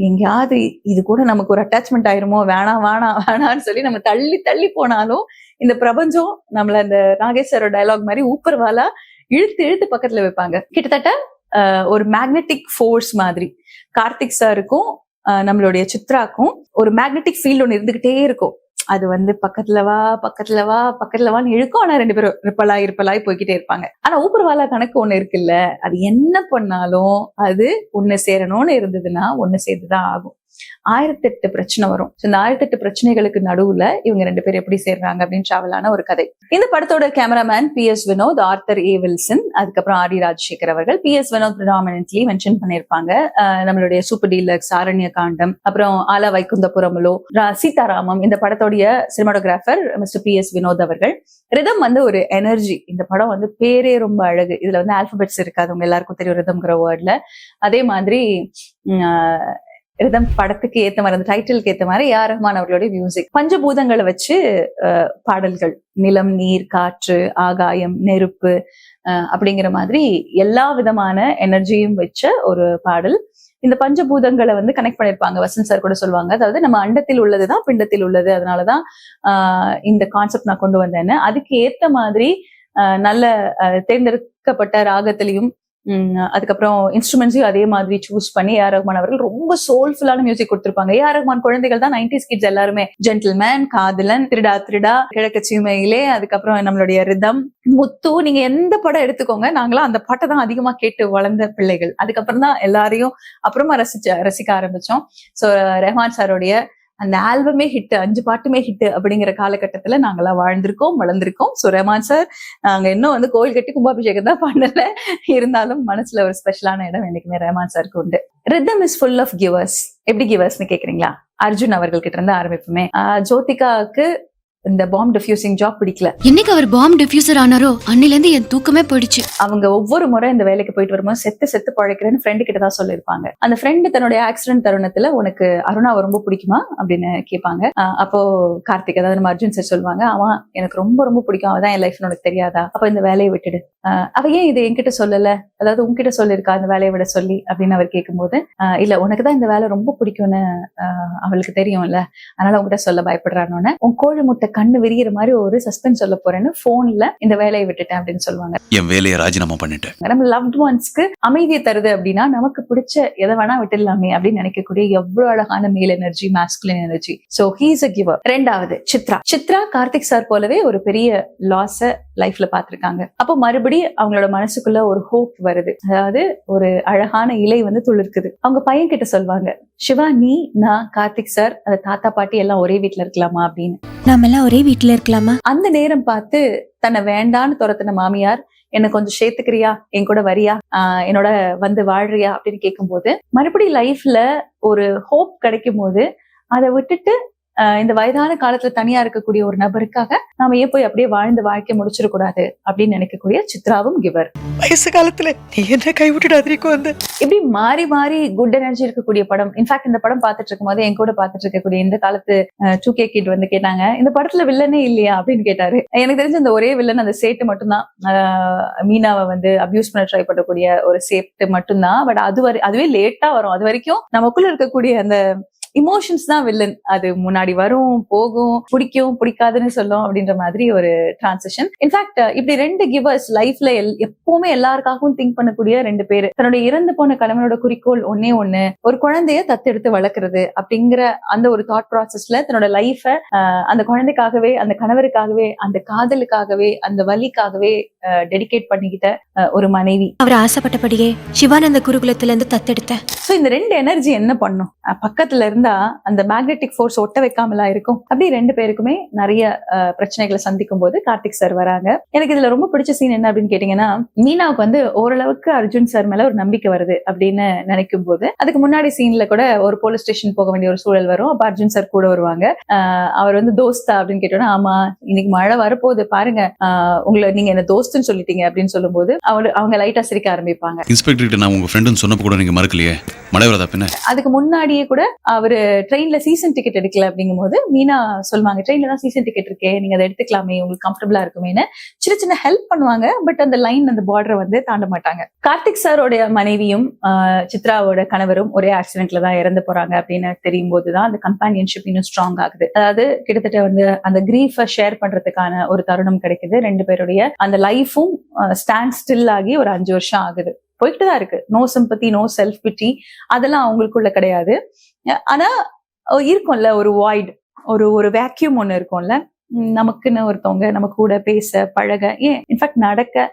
எங்கேயாவது இது கூட நமக்கு ஒரு அட்டாச்மெண்ட் ஆயிருமோ, வேணாம் வேணாம் வேணான்னு சொல்லி நம்ம தள்ளி தள்ளி போனாலும் இந்த பிரபஞ்சம் நம்மள இந்த நாகேஸ்வர டயலாக் மாதிரி ஊப்பர்வாலா இழுத்து இழுத்து பக்கத்துல வைப்பாங்க. கிட்டத்தட்ட ஒரு மேக்னெட்டிக் ஃபோர்ஸ் மாதிரி கார்த்திக் சாருக்கும் நம்மளுடைய சித்ராக்கும் ஒரு மேக்னெட்டிக் ஃபீல்ட் ஒண்ணு இருந்துகிட்டே இருக்கும். அது வந்து பக்கத்துல வா பக்கத்துல வா பக்கத்துல வான்னு இழுக்கும், ஆனா ரெண்டு பேரும் இருப்பலாய் போய்கிட்டே இருப்பாங்க. ஆனா ஊப்பர்வாலா கணக்கு ஒண்ணு இருக்குல்ல, அது என்ன பண்ணாலும் அது ஒண்ணு சேரணும்னு இருந்ததுன்னா ஒண்ணு சேர்ந்துதான் ஆகும். 1008 பிரச்சனை வரும். இந்த 1008 பிரச்சனைகளுக்கு நடுவுல இவங்க 2 பேரும் எப்படி சேர்றாங்க அப்படின்னு டிராவலான ஒரு கதை. இந்த படத்தோட cameraman PS Vinod, Arthur A Wilson, அதுக்கப்புறம் ஆர் டி ராஜசேகர் அவர்கள். PS வினோத் ப்ரிடாமினன்ட்லி மென்ஷன் பண்ணியிருப்பாங்க. நம்மளுடைய சூப்பர் டீலக்ஸ், ஆரண்ய காண்டம், அப்புறம் ஆலா வைகுந்தபுரமுலோ, சீதாராமம். இந்த படத்தோடைய சினிமாட்டோகிராஃபர் மிஸ்டர் PS வினோத் அவர்கள். ரிதம் வந்து ஒரு எனர்ஜி. இந்த படம் வந்து பேரே ரொம்ப அழகு. இதுல வந்து ஆல்பபெட்ஸ் இருக்காது, உங்க எல்லாருக்கும் தெரியும் ரிதம்ங்கிற வேர்ட்ல. அதே மாதிரி ரிதம் படத்துக்கு ஏத்த மாதிரி, அந்த டைட்டிலுக்கு ஏத்த மாதிரி AR ரஹ்மான் அவர்களுடைய மியூசிக். பஞ்சபூதங்களை வச்சு பாடல்கள், நிலம், நீர், காற்று, ஆகாயம், நெருப்பு அப்படிங்கிற மாதிரி எல்லா விதமான எனர்ஜியும் வச்ச ஒரு பாடல். இந்த பஞ்சபூதங்களை வந்து கனெக்ட் பண்ணிருப்பாங்க. வசந்த் சார் கூட சொல்லுவாங்க, அதாவது நம்ம அண்டத்தில் உள்ளதுதான் பிண்டத்தில் உள்ளது, அதனாலதான் இந்த கான்செப்ட் நான் கொண்டு வந்தேன்னு. அதுக்கு ஏத்த மாதிரி நல்ல தேர்ந்தெடுக்கப்பட்ட ராகத்திலையும் அதுக்கப்புறம் இன்ஸ்ட்ருமெண்ட்ஸையும் அதே மாதிரி சூஸ் பண்ணி AR ரஹ்மான் அவர்கள் ரொம்ப சோல்ஃபுல்லான மியூசிக் கொடுத்திருப்பாங்க. AR ரஹ்மான் குழந்தைகள் தான் 90s கிட்ஸ் எல்லாருமே. ஜென்டில்மேன், காதலன், திருடா திருடா, கிழக்கு சீமையிலே, அதுக்கப்புறம் நம்மளுடைய ரிதம், முத்து, நீங்க எந்த படம் எடுத்துக்கோங்க, நாங்களாம் அந்த பாட்டை தான் அதிகமா கேட்டு வளர்ந்த பிள்ளைகள். அதுக்கப்புறம் தான் எல்லாரையும் அப்புறமா ரசிக்க ஆரம்பிச்சோம். சோ ரஹ்மான் சாரோடைய அந்த ஆல்பமே ஹிட், 5 பாட்டுமே ஹிட் அப்படிங்கிற காலகட்டத்துல நாங்கெல்லாம் வாழ்ந்திருக்கோம், வளர்ந்திருக்கோம். சோ ரஹ்மான் சார் நாங்க இன்னும் வந்து கோயில் கட்டி கும்பாபிஷேகம் தான் பண்ணல, இருந்தாலும் மனசுல ஒரு ஸ்பெஷலான இடம் என்னைக்குமே ரஹ்மான் சாருக்கு உண்டு. Rhythm is full of givers. எப்படி கிவர்ஸ்னு கேக்குறீங்களா? அர்ஜுன் அவர்கள் கிட்ட இருந்து ஆரம்பிப்புமே. ஜோதிகாவுக்கு இந்த பாம் டிஃப்யூசிங் ஜாப் பிடிக்கல. என்னைக்கு அவர் பாம் டிஃப்யூசர் ஆனாரோ அன்னில இருந்து என் தூக்கமே போயிடுச்சு. அவங்க ஒவ்வொரு முறை இந்த வேலைக்கு போயிட்டு வரும்போது செத்து பழைக்கிறேன்னு ஃப்ரெண்டு கிட்ட தான் சொல்லியிருப்பாங்க. அந்த ஃப்ரெண்டு தன்னுடைய ஆக்சிடென்ட் தருணத்துல உனக்கு அருணாவை ரொம்ப பிடிக்குமா அப்படின்னு கேட்பாங்க. அப்போ கார்த்திக், அதாவது நம்ம அர்ஜுன் சார் சொல்லுவாங்க, அவன் எனக்கு ரொம்ப ரொம்ப பிடிக்கும், அவதான் என் லைஃப்ல உனக்கு தெரியாதா, அப்ப இந்த வேலையை விட்டுடு. அவ ஏன் இது என்கிட்ட சொல்லல, அதாவது உன்கிட்ட சொல்லிருக்கா அந்த வேலையை விட சொல்லி அப்படின்னு அவர் கேட்கும்போது, இல்ல உனக்குதான் இந்த வேலை ரொம்ப பிடிக்கும்னு அவளுக்கு தெரியும்ல, அதனால உங்ககிட்ட சொல்ல பயப்படுறான்னு, உன் கோழி முட்டை கண்ணு விரிகிற மாதிரி ஒரு சஸ்பென்ஸ் சொல்ல போறேன்னு போன்ல இந்த வேலையை விட்டுட்டேன் அப்படின்னு சொல்லுவாங்க. என் வேலையை ராஜினாமா பண்ணிட்டேன். நம்ம லவ்ட் ஒன்ஸ்க்கு அமைதியை தருது அப்படின்னா நமக்கு பிடிச்ச எதை வேணா விட்டுடலாமே அப்படின்னு நினைக்கக்கூடிய எவ்வளவு அழகான மேல் energy, masculine energy. So he is a giver. ரெண்டாவது சித்ரா கார்த்திக் சார் போலவே ஒரு பெரிய லாஸ லைஃப்ல பாத்திருக்காங்க. அப்போ மறுபடியும் அவங்களோட மனசுக்குள்ள ஒரு ஹோப் வருது, அதாவது ஒரு அழகான இலை வந்து துளிர்க்குது. அவங்க பையன் கிட்ட சொல்வாங்க, சிவா நீ, நான், கார்த்திக் சார், அந்த தாத்தா பாட்டி எல்லாம் ஒரே வீட்டுல இருக்கலாமா அப்படின்னு. நாம எல்லாம் ஒரே வீட்டுல இருக்கலாமா? அந்த நேரம் பார்த்து தன்னை வேண்டான்னு துரத்தின மாமியார், என்ன கொஞ்சம் சேர்த்துக்கிறியா, என் கூட வரியா, என்னோட வந்து வாழ்றியா அப்படின்னு கேட்கும்போது, மறுபடியும் லைஃப்ல ஒரு ஹோப் கிடைக்கும் போது அதை விட்டுட்டு இந்த வயதான காலத்துல தனியா இருக்கக்கூடிய ஒரு நபருக்காக நாம ஏன் போய் அப்படியே வாழ்ந்து வாழ்க்கை முடிச்சிடக்கூடாது அப்படின்னு நினைக்கக்கூடிய சித்ராவும் கிவர். வயசு காலத்துல நீ என்ன கைவிட்டுடாதிரிக்கோ வந்து இப்படி மாறி மாறி குட் எனர்ஜி இருக்கக்கூடிய படம். இன்ஃபேக்ட் இந்த படம் பார்த்துட்டு இருக்கும் போது என் கூட பார்த்துட்டு இருக்கக்கூடிய இந்த காலத்து 2K கிட் வந்து கேட்டாங்க, இந்த படத்துல வில்லனே இல்லையா அப்படின்னு கேட்டாரு. எனக்கு தெரிஞ்ச அந்த ஒரே வில்லன் அந்த சேட்டு மட்டும்தான். மீனாவை வந்து அபியூஸ் பண்ண ட்ரை பண்ணக்கூடிய ஒரு சேட்டு மட்டும்தான். பட் அதுவே லேட்டா வரும். அது வரைக்கும் நமக்குள்ள இருக்கக்கூடிய அந்த இமோஷன்ஸ் தான் வில்லன். அது முன்னாடி வரும், போகும், பிடிக்கும் பிடிக்காதுன்னு சொல்லும் அப்படின்ற மாதிரி ஒரு டிரான்சிஷன். இன்ஃபேக்ட் இப்படி 2 கிவர்ஸ் லைஃப்ல எப்பவுமே எல்லாருக்காகவும் திங்க் பண்ணக்கூடிய 2 பேரு. தன்னுடைய இறந்து போன கணவனோட குறிக்கோள் ஒன்னே ஒண்ணு, ஒரு குழந்தைய தத்தெடுத்து வளர்க்கறது அப்படிங்கிற அந்த ஒரு தாட் ப்ராசஸ்ல தன்னோட லைஃப அந்த குழந்தைக்காகவே, அந்த கணவருக்காகவே, அந்த காதலுக்காகவே, அந்த வலிக்காகவே டெடிகேட் பண்ணிக்கிட்ட ஒரு மனைவி. அவர் ஆசைப்பட்டபடியே சிவானந்த குருகுலத்துல இருந்து தத்தெடுத்த. சோ இந்த 2 எனர்ஜி என்ன பண்ணும், பக்கத்துல இருந்தா அந்த மேக்னெட்டிக் ஃபோர்ஸ் ஒட்ட வைக்காமலா இருக்கும். அப்படி 2 பேருக்குமே நிறைய பிரச்சனைகளை சந்திக்கும் போது கார்த்திக் சார் வராங்க. எனக்கு இதுல ரொம்ப பிடிச்ச சீன் என்ன அப்படின்னு கேட்டீங்கன்னா, மீனாவுக்கு வந்து ஓரளவுக்கு அர்ஜுன் சார் மேல ஒரு நம்பிக்கை வருது அப்படின்னு நினைக்கும் போது, அதுக்கு முன்னாடி சீன்ல கூட ஒரு போலீஸ் ஸ்டேஷன் போக வேண்டிய ஒரு சூழல் வரும். அப்ப அர்ஜுன் சார் கூட வருவாங்க. அவர் வந்து தோஸ்தா அப்படின்னு கேட்டோன்னா, ஆமா இன்னைக்கு மழை வரப்போகுது பாருங்க, உங்களை நீங்க என்ன தோஸ்துன்னு சொல்லிட்டீங்க அப்படின்னு சொல்லும் போது அவங்க லைட்டா சிரிக்க ஆரம்பிப்பாங்க. இன்ஸ்பெக்டர் கிட்ட நான் உங்க ஃப்ரெண்டுன்னு சொன்னப்ப கூட நீங்க மறக்கலையே, மழை வரதா பின்ன? அதுக்கு முன்னாடியே கூட அவரு ட்ரெயின்ல சீசன் டிக்கெட் எடுக்கல அப்படிங்கும் போது மீனா சொல்லுவாங்க, ட்ரெயின்ல தான் சீசன் டிக்கெட் இருக்கே, நீங்க அதை எடுத்துக்கலாமே, உங்களுக்கு கம்ஃபர்டபுளா இருக்குமேன்னு சின்ன சின்ன ஹெல்ப் பண்ணுவாங்க. பட் அந்த லைன், அந்த பார்டரை வந்து தாண்ட மாட்டாங்க. கார்த்திக் சாரோட மனைவியும் சித்ராவோட கணவரும் ஒரே ஆக்சிடென்ட்ல தான் இறந்து போறாங்க அப்படின்னு தெரியும் போதுதான் அந்த கம்பானியன்ஷிப் இன்னும் ஸ்ட்ராங் ஆகுது. அதாவது கிட்டத்தட்ட வந்து அந்த கிரீஃபை ஷேர் பண்றதுக்கான ஒரு தருணம் கிடைக்குது. 2 பேருடைய அந்த லைஃபும் ஸ்டாண்ட் ஸ்டில் ஆகி ஒரு 5 வருஷம் ஆகுது. போயிட்டு தான் இருக்கு. No sympathy, no self pity, அதெல்லாம் அவங்களுக்குள்ள கிடையாது. ஆனா இருக்கும்ல ஒரு வாய்ட், ஒரு வேக்யூம் ஒண்ணு இருக்கும்ல, நமக்குன்னு ஒருத்தவங்க நம்ம கூட பேச பழக, ஏன் இன்ஃபேக்ட் நடக்க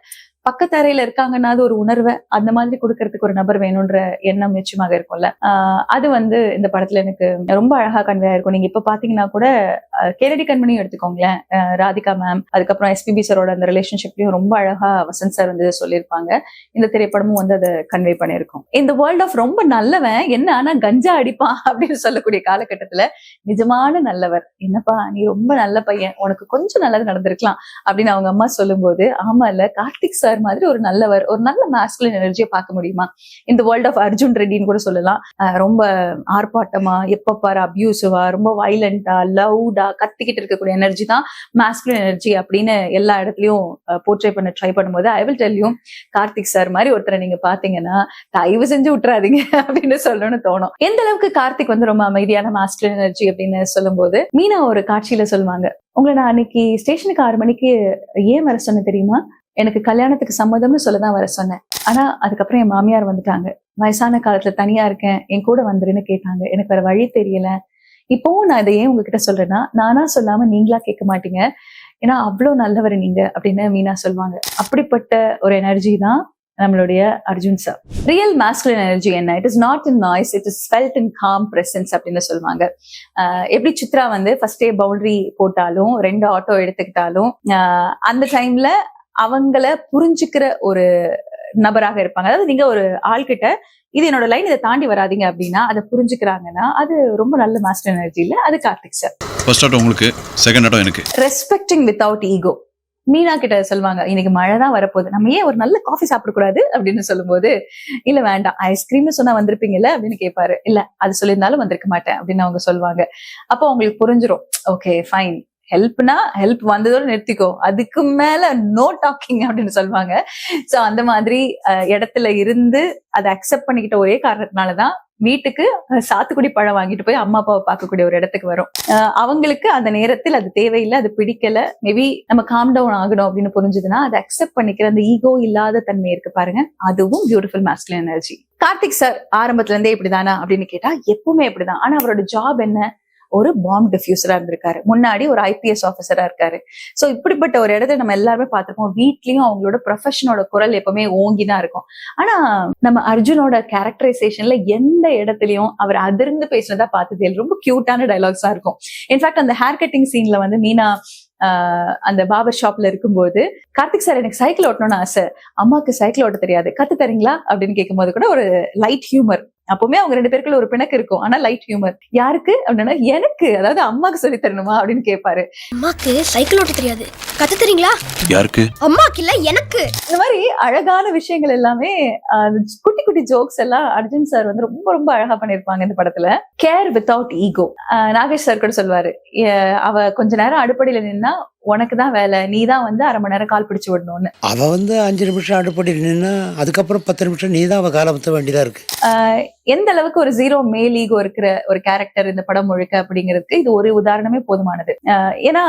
பக்கத்தரையில இருக்காங்கன்னா அது ஒரு உணர்வை அந்த மாதிரி கொடுக்கறதுக்கு ஒரு நபர் வேணும்ன்ற எண்ணம் நிச்சயமாக இருக்கும்ல. அது வந்து இந்த படத்துல எனக்கு ரொம்ப அழகா கன்வே ஆயிருக்கும். நீங்க இப்ப பாத்தீங்கன்னா கூட கேரடி கண்மணியும் எடுத்துக்கோங்களேன், ராதிகா மேம், அதுக்கப்புறம் எஸ்பிபி சாரோட அந்த ரிலேஷன்ஷிப்லயும் ரொம்ப அழகா வசந்த் சார் வந்து சொல்லியிருப்பாங்க. இந்த திரைப்படமும் வந்து அதை கன்வே பண்ணியிருக்கும். இந்த வேர்ல்ட் ஆஃப் ரொம்ப நல்லவன் என்ன ஆனா கஞ்சா அடிப்பான் அப்படின்னு சொல்லக்கூடிய காலகட்டத்துல நிஜமான நல்லவர், என்னப்பா நீ ரொம்ப நல்ல பையன், உனக்கு கொஞ்சம் நல்லது நடந்திருக்கலாம் அப்படின்னு அவங்க அம்மா சொல்லும்போது, ஆமா இல்ல கார்த்திக் சார் மாதிரி ஒரு நல்லவர், ஒரு நல்ல மாஸ்குலின் எனர்ஜியை பார்க்க முடியுமா இந்த வேர்ல்ட் ஆஃப் அர்ஜுன் ரெட்டின்னு கூட சொல்லலாம். ரொம்ப ஆர்ப்பாட்டமா, எப்ப பாரு அபியூசிவா, ரொம்ப வயலண்டா, லவுடா கத்திக்கிட்டு இருக்கக்கூடிய எனர்ஜி தான் மாஸ்குலின் எனர்ஜி அப்படின்னு எல்லா இடத்துலயும் போர்ட்ரே பண்ண ட்ரை பண்ணும்போது, I will tell you, Karthik sir மாதிரி ஒருத்தரை நீங்க பாத்தீங்கன்னா தயவு செஞ்சு விட்டுறாதீங்க அப்படின்னு சொல்லணும்னு தோணும். எந்த அளவுக்கு கார்த்திக் வந்து ரொம்ப அமைதியான மாஸ்குலின் எனர்ஜி அப்படின்னு சொல்லும்போது, மீனா ஒரு காட்சியில சொல்லுவாங்க, உங்களை நான் அன்னைக்கு ஸ்டேஷனுக்கு 6 மணிக்கு ஏன் வர சொன்னேன் தெரியுமா, எனக்கு கல்யாணத்துக்கு சம்மதம்னு சொல்லதான் வர சொன்னேன். ஆனா அதுக்கப்புறம் என் மாமியார் வந்துட்டாங்க, வயசான காலத்துல தனியா இருக்கேன், என் கூட வந்துருன்னு கேட்டாங்க, எனக்கு வேற வழி தெரியல. இப்பவும் நான் இதை ஏன் உங்ககிட்ட சொல்றேன்னா, நானா சொல்லாம நீங்களா கேட்க மாட்டீங்க, ஏன்னா அவ்வளவு நல்லவர் நீங்க அப்படின்னு மீனா சொல்லுவாங்க. அப்படிப்பட்ட ஒரு எனர்ஜி தான் நம்மளுடைய Arjun sir. Real masculine energy என்ன, it is not in noise, it is felt in calm presence அப்படின்னு சொல்லுவாங்க. எப்படி சித்ரா வந்து ஃபர்ஸ்டே பவுண்டரி போட்டாலும் 2 ஆட்டோ எடுத்துக்கிட்டாலும் அந்த டைம்ல அவங்கள புரிஞ்சுக்கிற ஒரு நபராக இருப்பாங்க. அதாவது நீங்க ஒரு ஆள்கிட்ட இது என்னோட லைன், இதை தாண்டி வராதிங்க அப்படின்னா அதை புரிஞ்சுக்கிறாங்கன்னா அது ரொம்ப நல்ல மாஸ்டர் எனர்ஜி இல்ல, அது கார்த்திக் சார். ஃபர்ஸ்ட் ஆட்டோ உங்களுக்கு, செகண்ட் ஆட்டோ எனக்கு. Respecting without ego. மீனா கிட்ட சொல்லுவாங்க, இன்னைக்கு மழை தான் வரப்போகுது, நம்ம ஏன் ஒரு நல்ல காஃபி சாப்பிடக்கூடாது அப்படின்னு சொல்லும்போது, இல்ல வேண்டாம் ஐஸ்கிரீம்னு சொன்னா வந்திருப்பீங்கல்ல அப்படின்னு கேட்பாரு. இல்ல அது சொல்லியிருந்தாலும் வந்திருக்க மாட்டேன் அப்படின்னு அவங்க சொல்லுவாங்க. அப்போ அவங்களுக்கு புரிஞ்சிரும், ஓகே ஃபைன், ஹெல்ப்னா ஹெல்ப் வந்ததோட நிறுத்திக்கோ, அதுக்கு மேல நோ டாக்கிங் அப்படின்னு சொல்லுவாங்க. சோ அந்த மாதிரி இடத்துல இருந்து அதை அக்செப்ட் பண்ணிக்கிட்ட ஒரே காரணத்தினாலதான் வீட்டுக்கு சாத்துக்குடி பழம் வாங்கிட்டு போய் அம்மா அப்பாவை பார்க்கக்கூடிய ஒரு இடத்துக்கு வரும். அவங்களுக்கு அந்த நேரத்தில் அது தேவையில்லை, அது பிடிக்கல, மேபி நம்ம காம் டவுன் ஆகணும் அப்படின்னு புரிஞ்சுதுன்னா அதை அக்செப்ட் பண்ணிக்கிற அந்த ஈகோ இல்லாத தன்மை இருக்கு பாருங்க, அதுவும் beautiful masculine energy. Karthik sir ஆரம்பத்துல இருந்தே இப்படிதானா அப்படின்னு கேட்டா எப்பவுமே இப்படிதான். ஆனா அவரோட ஜாப் என்ன, ஒரு பாம் டிஃப்யூசரா இருந்திருக்காரு, முன்னாடி ஒரு ஐபிஎஸ் ஆஃபீஸரா இருக்காரு. சோ இப்படிப்பட்ட ஒரு இடத்துல நம்ம எல்லாருமே பார்த்திருப்போம், வீட்லயும் அவங்களோட ப்ரொஃபஷனோட குரல் எப்பவுமே ஓங்கிதான் இருக்கும். ஆனா நம்ம அர்ஜுனோட கேரக்டரைசேஷன்ல எந்த இடத்துலயும் அவர் அதிர்ந்து பேசினதா பார்த்தது ரொம்ப கியூட்டான டைலாக்ஸா இருக்கும். இன்ஃபேக்ட் அந்த ஹேர் கட்டிங் சீன்ல வந்து மீனா அந்த பார்பர் ஷாப்ல இருக்கும்போது, கார்த்திக் சார் எனக்கு சைக்கிள் ஓட்டணும்னு ஆசை, அம்மாக்கு சைக்கிள் ஓட்ட தெரியாது, கத்து தரீங்களா அப்படின்னு கேட்கும்போது கூட ஒரு லைட் ஹியூமர். அப்பவுமே அவங்க 2 பேருக்குள்ள ஒரு பிணக்கு இருக்கும், ஆனா லைட் ஹியூமர். யாருக்கு அப்படின்னா எனக்கு, அதாவது அம்மாக்கு சொல்லி தரணுமா அப்படின்னு கேட்பாரு. அம்மாக்கு சைக்கிள் ஓட்ட தெரியாது, கத்து தரீங்களா? யாருக்கு? அம்மாக்கு இல்ல எனக்கு. இந்த மாதிரி அழகான விஷயங்கள் எல்லாமே குட்டி குட்டி ஜோக்ஸ் எல்லாம் அர்ஜுன் சார் வந்து ரொம்ப ரொம்ப அழகா பண்ணிருப்பாங்க இந்த படத்துல. Care without ego. Nagesh sir கூட சொல்லுவாரு, அவ கொஞ்ச நேரம் அடுப்படியில நின்னா உனக்கு தான் வேலை, நீ தான் வந்து 1/2 மணி நேரம் கால் பிடிச்சு விடணும்னு. அவ வந்து 5 நிமிஷம் அடுப்படியில் நின்னா அதுக்கப்புறம் 10 நிமிஷம் நீ தான் அவ காலை பத்த வேண்டியதா இருக்கு. எந்த அளவுக்கு ஒரு 0 மேல் ஈகோ இருக்கிற ஒரு கேரக்டர் இந்த படம் முழுக்க அப்படிங்கிறதுக்கு இது ஒரு உதாரணமே போதுமானது. ஏன்னா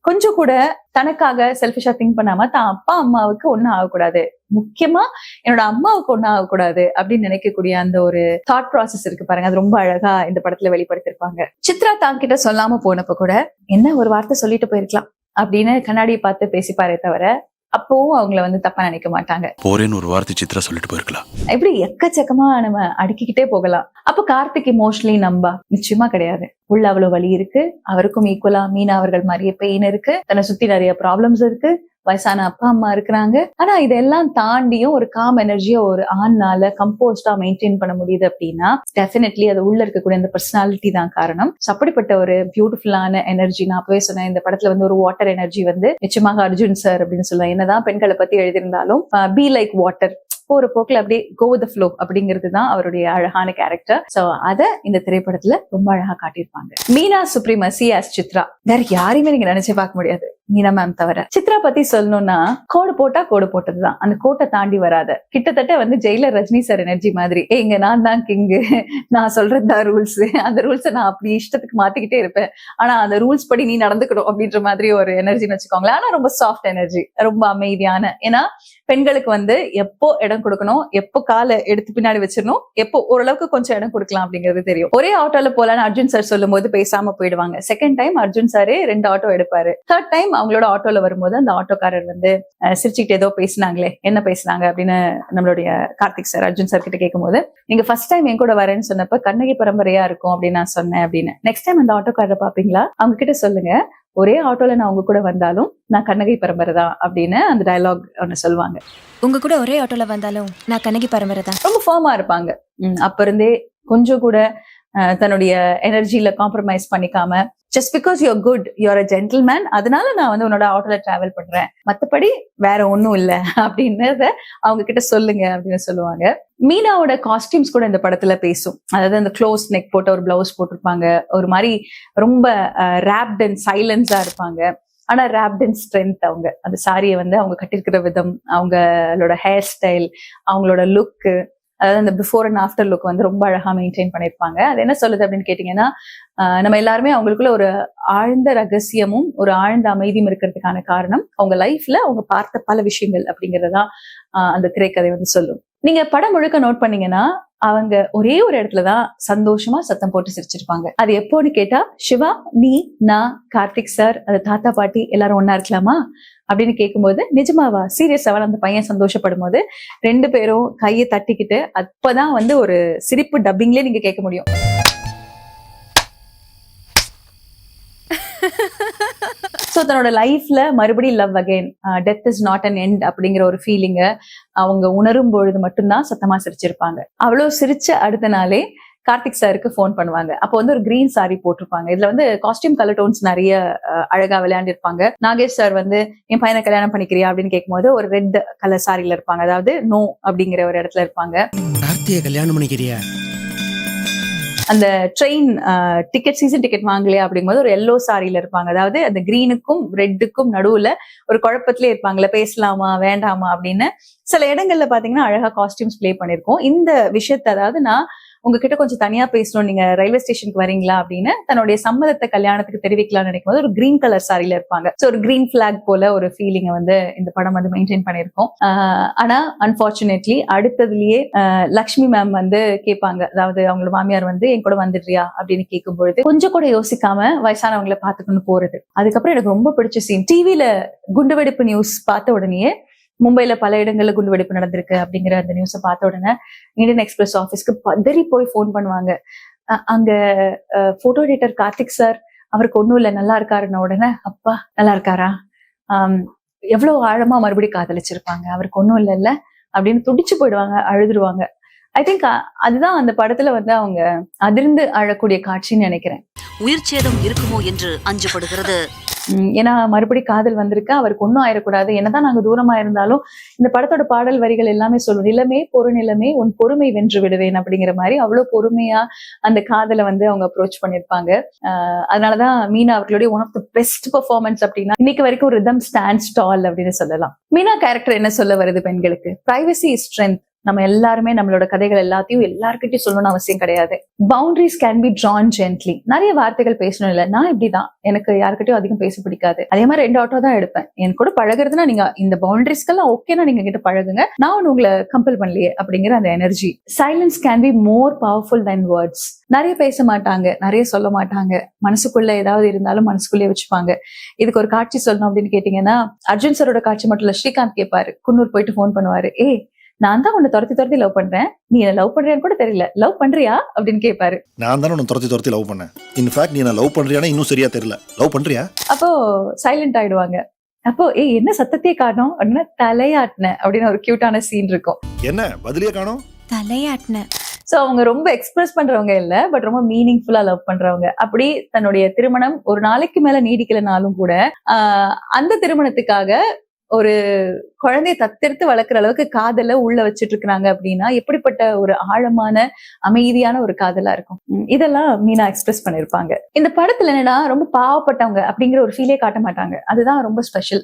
கொஞ்சம் கூட தனக்காக செல்ஃபிஷா திங்க் பண்ணாம தான் அப்பா அம்மாவுக்கு ஒன்னும் ஆகக்கூடாது, முக்கியமா என்னோட அம்மாவுக்கு ஒன்னும் ஆகக்கூடாது அப்படின்னு நினைக்கக்கூடிய அந்த ஒரு தாட் ப்ராசஸ் இருக்கு பாருங்க, அது ரொம்ப அழகா இந்த படத்துல வெளிப்படுத்திருப்பாங்க. சித்ரா தாங்கிட்ட சொல்லாம போனப்ப கூட என்ன ஒரு வார்த்தை சொல்லிட்டு போயிருக்கலாம் அப்படின்னு கண்ணாடியை பார்த்து பேசிப்பாரே தவிர அப்பவும் அவங்கள வந்து தப்பா நினைக்க மாட்டாங்க. போறேன்னு ஒரு வார்த்தை சித்ரா சொல்லிட்டு போயிருக்கலாம். இப்படி எக்கச்சக்கமா நம்ம அடுக்கிக்கிட்டே போகலாம். அப்ப கார்த்திக் இமோஷனலி நம்பா நிச்சயமா கிடையாது. உள்ள அவ்வளவு வலி இருக்கு, அவருக்கும் ஈக்குவலா மீனா அவர்கள் மாதிரியே பெயின் இருக்கு, தன்னை சுத்தி நிறைய ப்ராப்ளம்ஸ் இருக்கு, வயசான அப்பா அம்மா இருக்கிறாங்க. ஆனா இதெல்லாம் தாண்டியும் ஒரு காம் எனர்ஜியை ஒரு ஆண்னால கம்போஸ்டா மெயின்டைன் பண்ண முடியுது அப்படின்னா டெஃபினெட்லி அது உள்ள இருக்கக்கூடிய அந்த பர்சனாலிட்டி தான் காரணம். அப்படிப்பட்ட ஒரு பியூட்டிஃபுல்லான எனர்ஜி, நான் அப்பவே சொன்னேன் இந்த படத்துல வந்து ஒரு வாட்டர் எனர்ஜி வந்து நிச்சயமாக அர்ஜுன் சார் அப்படின்னு சொல்லுவேன். என்னதான் பெண்களை பத்தி எழுதியிருந்தாலும் பி லைக் வாட்டர், ஒரு போக்குல அப்படியே கோ வித் தி ஃப்ளோ அப்படிங்கிறது தான் அவருடைய அழகான கேரக்டர். சோ அத இந்த திரைப்படத்துல ரொம்ப அழகா காட்டியிருப்பாங்க. மீனா சுப்ரீமசி ஆஸ் சித்ரா வேற யாரையுமே நீங்க நினைச்சே பார்க்க முடியாது மீனா மேம் தவிர. சித்ரா பத்தி சொல்லணும்னா கோடு போட்டா கோடு போட்டதுதான், அந்த கோட்டை தாண்டி வராத. கிட்டத்தட்ட வந்து ஜெயிலர் ரஜினி சார் எனர்ஜி மாதிரி, இங்க நான் தான் கிங்கு, நான் சொல்றதுதான் ரூல்ஸ், அந்த ரூல்ஸை நான் அப்படி இஷ்டத்துக்கு மாத்திக்கிட்டே இருப்பேன், ஆனா அந்த ரூல்ஸ் படி நீ நடந்துக்கணும் அப்படின்ற மாதிரி ஒரு எனர்ஜின்னு வச்சுக்கோங்களேன். ஆனா ரொம்ப சாஃப்ட் எனர்ஜி, ரொம்ப அமைதியான. ஏன்னா பெண்களுக்கு வந்து எப்போ இடம் கொடுக்கணும், எப்போ காலை எடுத்து பின்னாடி வச்சிடணும், எப்போ ஓரளவுக்கு கொஞ்சம் இடம் கொடுக்கலாம் அப்படிங்கிறது தெரியும். ஒரே ஆட்டோல போலான்னு அர்ஜுன் சார் சொல்லும் போது பேசாம போயிடுவாங்க. செகண்ட் டைம் அர்ஜுன் சாரே 2 ஆட்டோ எடுப்பாரு. தேர்ட் டைம் அவங்களோட ஆட்டோல வரும்போது அந்த ஆட்டோக்காரர் வந்து சிரிச்சுக்கிட்டு ஏதோ பேசினாங்களே, என்ன பேசினாங்க அப்படின்னு நம்மளுடைய கார்த்திக் சார் அர்ஜுன் சார் கிட்ட கேட்கும்போது, நீங்க ஃபர்ஸ்ட் டைம் என் கூட வரேன்னு சொன்னப்ப கண்ணகி பரம்பரையா இருக்கும் அப்படின்னு நான் சொன்னேன் அப்படின்னு. நெக்ஸ்ட் டைம் அந்த ஆட்டோக்காரரை பாப்பீங்களா, அவங்க கிட்ட சொல்லுங்க ஒரே ஆட்டோல நான் உங்க கூட வந்தாலும் நான் கண்ணகி பரம்பரை தான் அப்படின்னு அந்த டயலாக் ஒன்னு சொல்லுவாங்க. உங்க கூட ஒரே ஆட்டோல வந்தாலும் நான் கண்ணகி பரம்பரை தான். ரொம்ப ஃபர்மா இருப்பாங்க. அப்ப இருந்தே கொஞ்சம் கூட தன்னுடைய எனர்ஜியில காம்ப்ரமைஸ் பண்ணிக்காம, just because you're good, you're a gentleman, அதனால நான் வந்து உன்னோட ஆட்டோல டிராவல் பண்றேன், மத்தபடி வேற ஒண்ணும் இல்ல அப்படின்றத அவங்க கிட்ட சொல்லுங்க அப்படின்னு சொல்லுவாங்க. மீனாவோட காஸ்டியூம்ஸ் கூட இந்த படத்துல பேசும். அதாவது அந்த க்ளோஸ் நெக் போட்ட ஒரு பிளவுஸ் போட்டிருப்பாங்க, ஒரு மாதிரி ரொம்ப ராப்ட் அண்ட் சைலன்ஸா இருப்பாங்க. ஆனா ராப்ட் அண்ட் ஸ்ட்ரென்த். அவங்க அந்த சாரியை வந்து அவங்க கட்டிருக்கிற விதம், அவங்களோட ஹேர் ஸ்டைல், அவங்களோட லுக்கு, அதாவது அந்த பிஃபோர் அண்ட் ஆஃப்டர் லுக் வந்து ரொம்ப அழகா மெயின்டைன் பண்ணிருப்பாங்க. அது என்ன சொல்லுது அப்படின்னு கேட்டீங்கன்னா, நம்ம எல்லாருமே அவங்களுக்குள்ள ஒரு ஆழ்ந்த ரகசியமும் ஒரு ஆழ்ந்த அமைதியும் இருக்கிறதுக்கான காரணம் அவங்க லைஃப்ல அவங்க பார்த்த பல விஷயங்கள் அப்படிங்கறதுதான் அந்த திரைக்கதை வந்து சொல்லும். நீங்க படம் முழுக்க நோட் பண்ணீங்கன்னா அவங்க ஒரே ஒரு இடத்துலதான் சந்தோஷமா சத்தம் போட்டு சிரிச்சிருப்பாங்க. அது எப்போன்னு கேட்டா, சிவா, நீ, நான், கார்த்திக் சார், அது தாத்தா பாட்டி எல்லாரும் ஒன்னா இருக்கலாமா அப்படின்னு கேட்கும்போது, நிஜமாவா, சீரியஸாவா அந்த பையன் சந்தோஷப்படும் போது 2 பேரும் கையை தட்டிக்கிட்டு அப்பதான் வந்து ஒரு சிரிப்பு டப்பிங்லேயே நீங்க கேட்க முடியும். சோ தன்னோட லைஃப்ல மறுபடியும் love again, death is not an end அப்படிங்கிற ஒரு ஃபீலிங்க அவங்க உணரும் பொழுது மட்டும்தான் சத்தமா சிரிச்சிருப்பாங்க. அவ்வளவு சிரிச்ச அடுத்த நாளே கார்த்திக் சாருக்கு போன் பண்ணுவாங்க. அப்போ வந்து ஒரு கிரீன் சாரி போட்டிருப்பாங்க. இதுல வந்து காஸ்டியூம் கலர் டோன்ஸ் நிறைய அழகா விளையாண்டு இருப்பாங்க. நாகேஷ் சார் வந்து என் பையனை கல்யாணம் பண்ணிக்கிறியா அப்படின்னு கேட்கும்போது ஒரு ரெட் கலர் சாரியில இருப்பாங்க. அதாவது நோ அப்படிங்கிற ஒரு இடத்துல இருப்பாங்க. கார்த்தியை கல்யாணம் பண்ணிக்கிறியா? அந்த ட்ரெயின் டிக்கெட், சீசன் டிக்கெட் வாங்கலையா அப்படிங்கும்போது ஒரு எல்லோ சாரியில இருப்பாங்க. அதாவது அந்த கிரீனுக்கும் ரெட்டுக்கும் நடுவுல ஒரு குழப்பத்திலே இருப்பாங்கல்ல, பேசலாமா வேண்டாமா அப்படின்னு. சில இடங்கள்ல பாத்தீங்கன்னா அழகா காஸ்டியூம்ஸ் பிளே பண்ணிருக்கோம். இந்த விஷயத்த, அதாவது நான் உங்ககிட்ட கொஞ்சம் தனியா பேசணும், நீங்க ரயில்வே ஸ்டேஷனுக்கு வரீங்களா அப்படின்னு தன்னுடைய சம்மதத்தை கல்யாணத்துக்கு தெரிவிக்கலாம்னு நினைக்கும் போது ஒரு கிரீன் கலர் சாரியில இருப்பாங்க. சோ ஒரு கிரீன் பிளாக் போல ஒரு ஃபீலிங்கை வந்து இந்த படம் வந்து மெயின்டைன் பண்ணிருக்கோம். ஆனா அன்பார்ச்சுனேட்லி அடுத்ததுலயே லக்ஷ்மி மேம் வந்து கேட்பாங்க. அதாவது அவங்களோட மாமியார் வந்து என் கூட வந்துடுறியா அப்படின்னு கேட்கும் பொழுது கொஞ்சம் கூட யோசிக்காம வயசானவங்களை பாத்துக்கொண்டு போறது. அதுக்கப்புறம் எனக்கு ரொம்ப பிடிச்ச சீன், டிவில குண்டுவெடிப்பு நியூஸ் பார்த்த உடனே, மும்பைல பல இடங்கள்ல குண்டுவெடிப்பு நடந்திருக்கு அப்படிங்கிற அந்த நியூஸை பார்த்த உடனே இந்தியன் எக்ஸ்பிரஸ் ஆபீஸ்க்கு பதறி போய் போன் பண்ணுவாங்க. அங்க போட்டோ எடிட்டர் கார்த்திக் சார், அவருக்கு ஒண்ணும் இல்ல, நல்லா இருக்காருன்ன உடனே, அப்பா நல்லா இருக்காரா, எவ்வளவு ஆழமா மறுபடியும் காதலிச்சிருப்பாங்க, அவருக்கு ஒண்ணும் இல்ல அப்படின்னு துடிச்சு போயிடுவாங்க, அழுதுருவாங்க. ஐ திங்க் அதுதான் அந்த படத்துல வந்து அவங்க அதிர்ந்து அழக்கூடிய காட்சின்னு நினைக்கிறேன். உயிர் சேதம் இருக்குமோ என்று அஞ்சப்படுகிறது. ஏன்னா மறுபடி காதல் வந்திருக்கு, அவருக்கு ஒன்னும் ஆயிடக்கூடாது, என்னதான் நாங்க தூரமா இருந்தாலும் இந்த படத்தோட பாடல் வரிகள் எல்லாமே சொல்லும், நிலமே பொறுநிலமே உன் பொறுமை வென்று விடுவேன் அப்படிங்கிற மாதிரி அவ்வளவு பொறுமையா அந்த காதலை வந்து அவங்க அப்ரோச் பண்ணிருப்பாங்க. அதனாலதான் மீனா அவர்களுடைய one of the best performance அப்படின்னா இன்னைக்கு வரைக்கும் ரிதம் ஸ்டாண்ட்ஸ் டால் அப்படின்னு சொல்லலாம். மீனா கேரக்டர் என்ன சொல்ல வருது பெண்களுக்கு? Privacy is strength. நம்ம எல்லாருமே நம்மளோட கதைகள் எல்லாத்தையும் எல்லார்கிட்டையும் சொல்லணும்னு அவசியம் கிடையாது. Boundaries can be Tran gently. நிறைய வார்த்தைகள் பேசணும் இல்ல, நான் இப்படிதான், எனக்கு யாருக்கிட்டையும் அதிகம் பேச பிடிக்காது, அதே மாதிரி 2 ஆட்டோ தான் எடுப்பேன், என் கூட பழகுறதுன்னா நீங்க இந்த பவுண்டரிஸ்க்கெல்லாம் ஓகேனா நீங்க கிட்ட பழகுங்க, நான் ஒண்ணு உங்களை கம்பல் பண்ணலையே அப்படிங்கிற அந்த energy. Silence can be more powerful then words. நிறைய பேச மாட்டாங்க, நிறைய சொல்ல மாட்டாங்க, மனசுக்குள்ள ஏதாவது இருந்தாலும் மனசுக்குள்ளேயே வச்சுப்பாங்க. இதுக்கு ஒரு காட்சி சொல்லணும் அப்படின்னு கேட்டீங்கன்னா, அர்ஜுன் சரோட காட்சி மட்டும் இல்ல, ஸ்ரீகாந்த் கேட்பாரு, குன்னூர் போயிட்டு போன் பண்ணுவாரு, நான் தான் உன்னை துரத்தி லவ் பண்றேன், நீ என்ன லவ் பண்றியான்னு கூட தெரியல, லவ் பண்றியா அப்படின்னு கேட்பாரு. நான் தானே உன்னை துரத்தி லவ் பண்ணேன், இன்ஃபேக்ட் நீ என்ன லவ் பண்றியான்னு இன்னும் சரியா தெரியல, லவ் பண்றியா? அப்போ சைலண்ட் ஆயிடுவாங்க. அப்போ என்ன சத்தத்தையே காணோம் அப்படின்னா தலையாட்டின அப்படின்னு ஒரு கியூட்டான சீன் இருக்கும். என்ன பதிலே காணோம்? தலையாட்டின. சோ அவங்க ரொம்ப எக்ஸ்பிரஸ் பண்றவங்க இல்ல, பட் ரொம்ப மீனிங்ஃபுல்லா லவ் பண்றவங்க. அப்படி தன்னுடைய திருமணம் ஒரு நாளைக்கு மேல நீடிக்கலனாலும் கூட அந்த திருமணத்துக்காக ஒரு குழந்தைய தத்தெடுத்து வளர்க்குற அளவுக்கு காதல உள்ள வச்சுட்டு இருக்கிறாங்க அப்படின்னா எப்படிப்பட்ட ஒரு ஆழமான அமைதியான ஒரு காதலா இருக்கும். இதெல்லாம் மீனா எக்ஸ்பிரஸ் பண்ணிருப்பாங்க. இந்த படத்துல என்னன்னா ரொம்ப பாவப்பட்டவங்க அப்படிங்கிற ஒரு ஃபீலே காட்ட மாட்டாங்க, அதுதான் ரொம்ப ஸ்பெஷல்.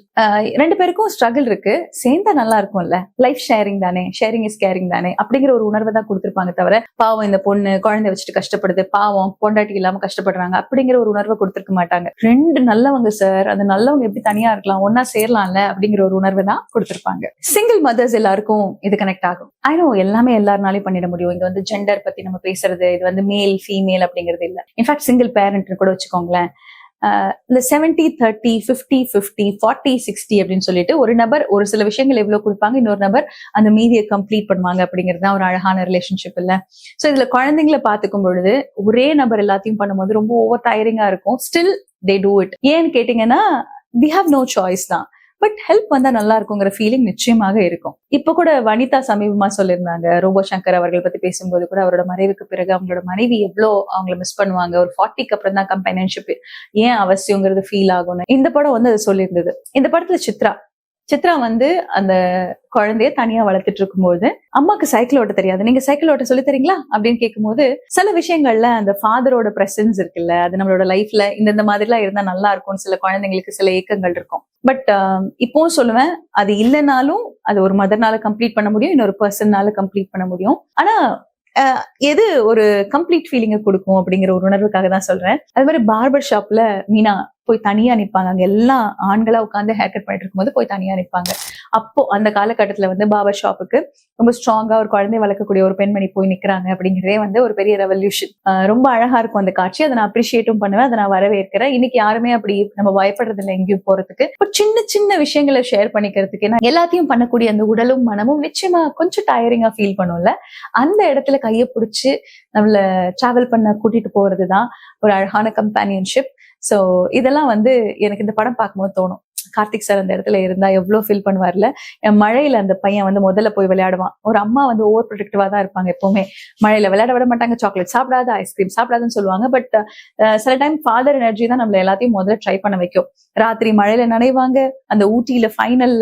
2 பேருக்கும் ஸ்ட்ரகிள் இருக்கு, சேர்ந்தா நல்லா இருக்கும்ல, லைஃப் ஷேரிங் தானே, ஷேரிங் இஸ் கேரிங் தானே அப்படிங்கிற ஒரு உணர்வை தான் கொடுத்திருப்பாங்க. தவிர பாவம் இந்த பொண்ணு குழந்தை வச்சுட்டு கஷ்டப்படுது, பாவம் பொண்டாட்டி இல்லாம கஷ்டப்படுறாங்க அப்படிங்கிற ஒரு உணர்வை கொடுத்திருக்க மாட்டாங்க. 2 நல்லவங்க சார், அந்த நல்லவங்க எப்படி தனியா இருக்கலாம், ஒன்னா சேரலாம்ல அப்படிங்கிற அப்படிங்கிற ஒரு உணர்வு தான் கொடுத்திருப்பாங்க. சிங்கிள் மதர்ஸ் எல்லாருக்கும் இது கனெக்ட் ஆகும். எல்லாமே எல்லாருனாலையும் பண்ணிட முடியும். இது வந்து ஜெண்டர் பத்தி நம்ம பேசுறது, இது வந்து மேல் ஃபீமேல் அப்படிங்கிறது இல்ல. இன்ஃபேக்ட் சிங்கிள் பேரண்ட் கூட வச்சுக்கோங்களேன், இந்த 70-30, 50-50, 40-60 அப்படின்னு சொல்லிட்டு ஒரு நபர் ஒரு சில விஷயங்கள் எவ்வளவு கொடுப்பாங்க, இன்னொரு நபர் அந்த மீதியை கம்ப்ளீட் பண்ணுவாங்க அப்படிங்கிறது தான் ஒரு அழகான ரிலேஷன்ஷிப் இல்ல. சோ இதுல குழந்தைங்களை பாத்துக்கும் பொழுது ஒரே நபர் எல்லாத்தையும் பண்ணும்போது ரொம்ப ஓவர் டயரிங்கா இருக்கும். Still they do it. ஏன்னு கேட்டீங்கன்னா we have no choice தான். பட் ஹெல்ப் வந்தா நல்லா இருக்குங்கிற ஃபீலிங் நிச்சயமாக இருக்கும். இப்ப கூட வனிதா சமீபமா சொல்லியிருந்தாங்க, ரோபோ சங்கர் அவர்கள் பத்தி பேசும்போது கூட அவரோட மறைவுக்கு பிறகு அவங்களோட மனைவி எவ்வளோ அவங்களை மிஸ் பண்ணுவாங்க, ஒரு 40க்கு அப்புறம் தான் கம்பெனியன்ஷிப் ஏன் அவசியங்கிறது ஃபீல் ஆகும்னு இந்த படம் வந்து அது சொல்லியிருந்தது. இந்த படத்துல சித்ரா வந்து அந்த குழந்தைய தனியா வளர்த்துட்டு இருக்கும்போது அம்மாக்கு சைக்கிள் ஓட்ட தெரியாது, நீங்க சைக்கிள் ஓட்ட சொல்லி தரீங்களா அப்படின்னு கேட்கும்போது சில விஷயங்கள்ல அந்த ஃபாதரோட பிரசன்ஸ் இருக்குல்ல, அது நம்மளோட லைஃப்ல இந்த மாதிரி எல்லாம் இருந்தா நல்லா இருக்கும். சில குழந்தைங்களுக்கு சில ஏக்கங்கள் இருக்கும். பட் இப்பவும் சொல்லுவேன், அது இல்லைனாலும் அது ஒரு மதர்னால கம்ப்ளீட் பண்ண முடியும், இன்னொரு பர்சன்னால கம்ப்ளீட் பண்ண முடியும். ஆனா எது ஒரு கம்ப்ளீட் ஃபீலிங்க கொடுக்கும் அப்படிங்கிற ஒரு உணர்வுக்காக தான் சொல்றேன். அது மாதிரி பார்பர் ஷாப்ல மீனா போய் தனியா நிப்பாங்க. அங்க எல்லாம் ஆண்களா உட்காந்து ஹேர் கட் பண்ணிட்டு இருக்கும்போது போய் தனியா நிப்பாங்க. அப்போ அந்த காலகட்டத்துல வந்து பார்பர் ஷாப்புக்கு ரொம்ப ஸ்ட்ராங்கா ஒரு குழந்தை வளர்க்கக்கூடிய ஒரு பெண்மணி போய் நிக்கிறாங்க அப்படிங்கிறதே வந்து ஒரு பெரிய ரெவல்யூஷன். ரொம்ப அழகா இருக்கும் அந்த காட்சி. அதை நான் அப்ரிஷியேட்டும் பண்ணுவேன், அதை நான் வரவேற்கிறேன். இன்னைக்கு யாருமே அப்படி நம்ம பயப்படுறது இல்லை எங்கேயும் போறதுக்கு. ஒரு சின்ன சின்ன விஷயங்களை ஷேர் பண்ணிக்கிறதுக்கு, ஏன்னா எல்லாத்தையும் பண்ணக்கூடிய அந்த உடலும் மனமும் நிச்சயமா கொஞ்சம் டயரிங்கா ஃபீல் பண்ணும்ல. அந்த இடத்துல கையை பிடிச்சி நம்மள டிராவல் பண்ண கூட்டிட்டு போறதுதான் ஒரு அழகான கம்பேனியன்ஷிப். சோ இதெல்லாம் வந்து எனக்கு இந்த படம் பார்க்கும்போது தோணும், கார்த்திக் சார் அந்த இடத்துல இருந்தா எவ்வளவு ஃபீல் பண்ணுவார்ல. மழையில அந்த பையன் வந்து முதல்ல போய் விளையாடுவான். ஒரு அம்மா வந்து ஓவர் ப்ரொடெக்டிவா தான் இருப்பாங்க எப்பவுமே. மழையில விளையாட விட மாட்டாங்க, சாக்லேட் சாப்பிடாது, ஐஸ்கிரீம் சாப்பிடாதுன்னு சொல்லுவாங்க. பட் சில டைம் ஃபாதர் எனர்ஜி தான் நம்மள எல்லாத்தையும் முதல்ல ட்ரை பண்ண வைக்கும். ராத்திரி மழையில நனைவாங்க, அந்த ஊட்டியில ஃபைனல்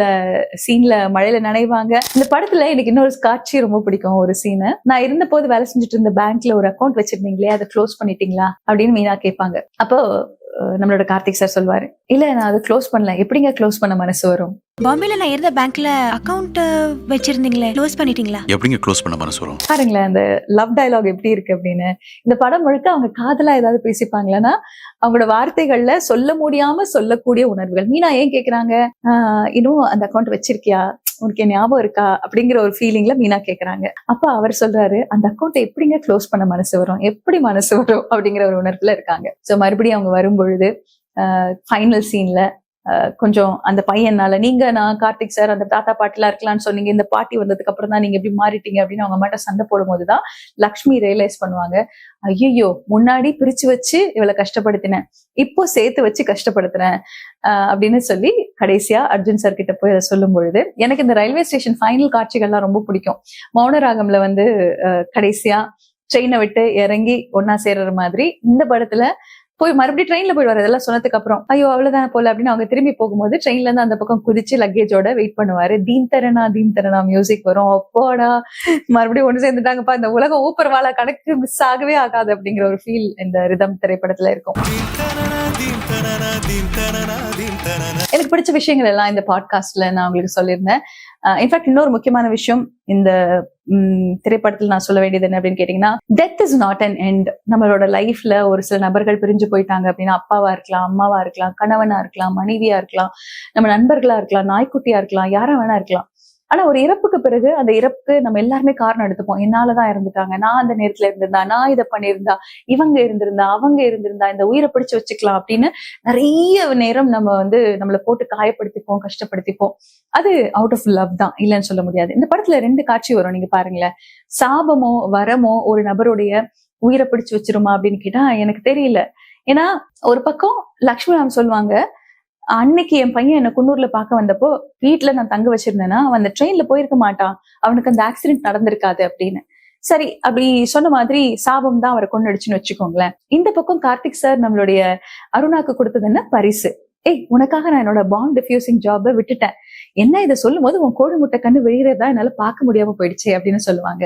சீன்ல மழையில நனைவாங்க. இந்த படத்துல எனக்கு இன்னொரு காட்சி ரொம்ப பிடிக்கும். ஒரு சீனு, நான் இருந்த போது வேலை செஞ்சுட்டு இருந்த பேங்க்ல ஒரு அக்கௌண்ட் வச்சிருந்தீங்களே, அதை க்ளோஸ் பண்ணிட்டீங்களா அப்படின்னு மீனா கேட்பாங்க. அப்போ நம்மளோட கார்த்திக் சார் சொல்வாரு, இல்ல நான் அதை க்ளோஸ் பண்ணல. எப்படிங்க க்ளோஸ் பண்ண மனசு வரும்? பாம்பேல நான் இருந்த பேங்க்ல அக்கவுண்ட் வச்சிருந்தீங்களே, க்ளோஸ் பண்ணிட்டீங்களா? எப்படிங்க க்ளோஸ் பண்ண மனசு வரும்? பாருங்களேன் அந்த லவ் டயலாக் எப்படி இருக்கு அப்படின்னு. இந்த படம் முழுக்க அவங்க காதலா ஏதாவது பேசிப்பாங்களன்னா அவங்களோட வார்த்தைகள்ல சொல்ல முடியாம சொல்லக்கூடிய உணர்வுகள். மீனா ஏன் கேக்குறாங்க, இன்னும் அந்த அக்கௌண்ட் வச்சிருக்கியா, உனக்கு ஞாபகம் இருக்கா அப்படிங்கிற ஒரு ஃபீலிங்ல மீனா கேக்குறாங்க. அப்ப அவர் சொல்றாரு, அந்த அக்கௌண்ட்டை எப்படிங்க க்ளோஸ் பண்ண மனசு வரும், எப்படி மனசு வரும் அப்படிங்கிற ஒரு உணர்வுல இருக்காங்க. சோ மறுபடியும் அவங்க வரும்பொழுது ஃபைனல் சீன்ல கொஞ்சம் அந்த பையனால, நீங்க நான் கார்த்திக் சார் அந்த தாத்தா பாட்டிலாம் இருக்கலாம்னு சொன்னீங்க, இந்த பாட்டி வந்ததுக்கு அப்புறம் தான் நீங்க எப்படி மாறிட்டீங்க அப்படின்னு அவங்க அம்மாட்ட சண்டை போடும் போதுதான் லக்ஷ்மி ரியலைஸ் பண்ணுவாங்க, ஐயோ முன்னாடி பிரிச்சு வச்சு இவளை கஷ்டப்படுத்தினேன், இப்போ சேர்த்து வச்சு கஷ்டப்படுத்துறேன் அப்படின்னு சொல்லி கடைசியா அர்ஜுன் சார் கிட்ட போய் அதை சொல்லும் பொழுது எனக்கு இந்த ரயில்வே ஸ்டேஷன் ஃபைனல் காட்சிகள்லாம் ரொம்ப பிடிக்கும். மௌனராகம்ல வந்து கடைசியா ட்ரெயினை விட்டு இறங்கி ஒன்னா சேர்ற மாதிரி இந்த படத்துல போய் மறுபடியும் ட்ரெயின்ல போய் வரதெல்லாம் சொன்னதுக்கு அப்புறம் ஐயோ அவ்வளவுதானே போல அப்படின்னு அவங்க திரும்பி போகும்போது ட்ரெயின்ல இருந்து அந்த பக்கம் குதிச்சு லக்கேஜோட வெயிட் பண்ணுவாரு. தீன் தரனா மியூசிக் வரும். அப்போடா மறுபடியும் ஒன்று சேர்ந்துட்டாங்கப்பா, இந்த உலகம் ஊப்பர் வாழ கணக்கு மிஸ் ஆகவே ஆகாது அப்படிங்கிற ஒரு ஃபீல் இந்த ரிதம் திரைப்படத்துல இருக்கும். எனக்கு பிடிச்ச விஷயங்கள் எல்லாம் இந்த பாட்காஸ்ட்ல நான் உங்களுக்கு சொல்லியிருந்தேன். இன்ஃபேக்ட் இன்னொரு முக்கியமான விஷயம் இந்த திரைப்படத்தில் நான் சொல்ல வேண்டியது என்ன அப்படின்னு கேட்டீங்கன்னா, death is not an end. நம்மளோட லைஃப்ல ஒரு சில நபர்கள் பிரிஞ்சு போயிட்டாங்க அப்படின்னா, அப்பாவா இருக்கலாம், அம்மாவா இருக்கலாம், கணவனா இருக்கலாம், மனைவியா இருக்கலாம், நம்ம நண்பர்களா இருக்கலாம், நாய்க்குட்டியா இருக்கலாம், யாரா வேணா இருக்கலாம். ஆனா ஒரு இறப்புக்கு பிறகு அந்த இறப்புக்கு நம்ம எல்லாருமே காரணம் எடுத்துப்போம். என்னாலதான் இறந்துட்டாங்க, நான் அந்த நேரத்துல இருந்திருந்தா, நான் இதை பண்ணியிருந்தா, இவங்க இருந்திருந்தா, அவங்க இருந்திருந்தா, இந்த உயிரை பிடிச்சு வச்சுக்கலாம் அப்படின்னு நிறைய நேரம் நம்ம வந்து நம்மளை போட்டு காயப்படுத்திப்போம், கஷ்டப்படுத்திப்போம். அது அவுட் ஆஃப் லவ் தான், இல்லைன்னு சொல்ல முடியாது. இந்த படத்துல 2 காட்சி வரும், நீங்க பாருங்களேன். சாபமோ வரமோ ஒரு நபருடைய உயிரை பிடிச்சு வச்சிருமா அப்படின்னு கேட்டா எனக்கு தெரியல. ஏன்னா ஒரு பக்கம் லக்ஷ்மி மேம் சொல்லுவாங்க, அன்னைக்கு என் பையன் என்ன குன்னூர்ல பார்க்க வந்தப்போ வீட்டுல நான் தங்க வச்சிருந்தேன்னா அவன் அந்த ட்ரெயின்ல போயிருக்க மாட்டான், அவனுக்கு அந்த ஆக்சிடென்ட் நடந்திருக்காது அப்படின்னு. சரி, அப்படி சொன்ன மாதிரி சாபம் தான் அவரை கொண்டுடுச்சுன்னு வச்சுக்கோங்களேன். இந்த பக்கம் கார்த்திக் சார் நம்மளுடைய அருணாக்கு கொடுத்தது என்ன பரிசு, உனக்காக நான் என்னோட பாண்ட் டிஃப்யூசிங் ஜாபை விட்டுட்டேன், என்ன இதை சொல்லும் போது உன் கோழி முட்டை கண்ணு வெளியிறதா என்னால பார்க்க முடியாம போயிடுச்சு அப்படின்னு சொல்லுவாங்க.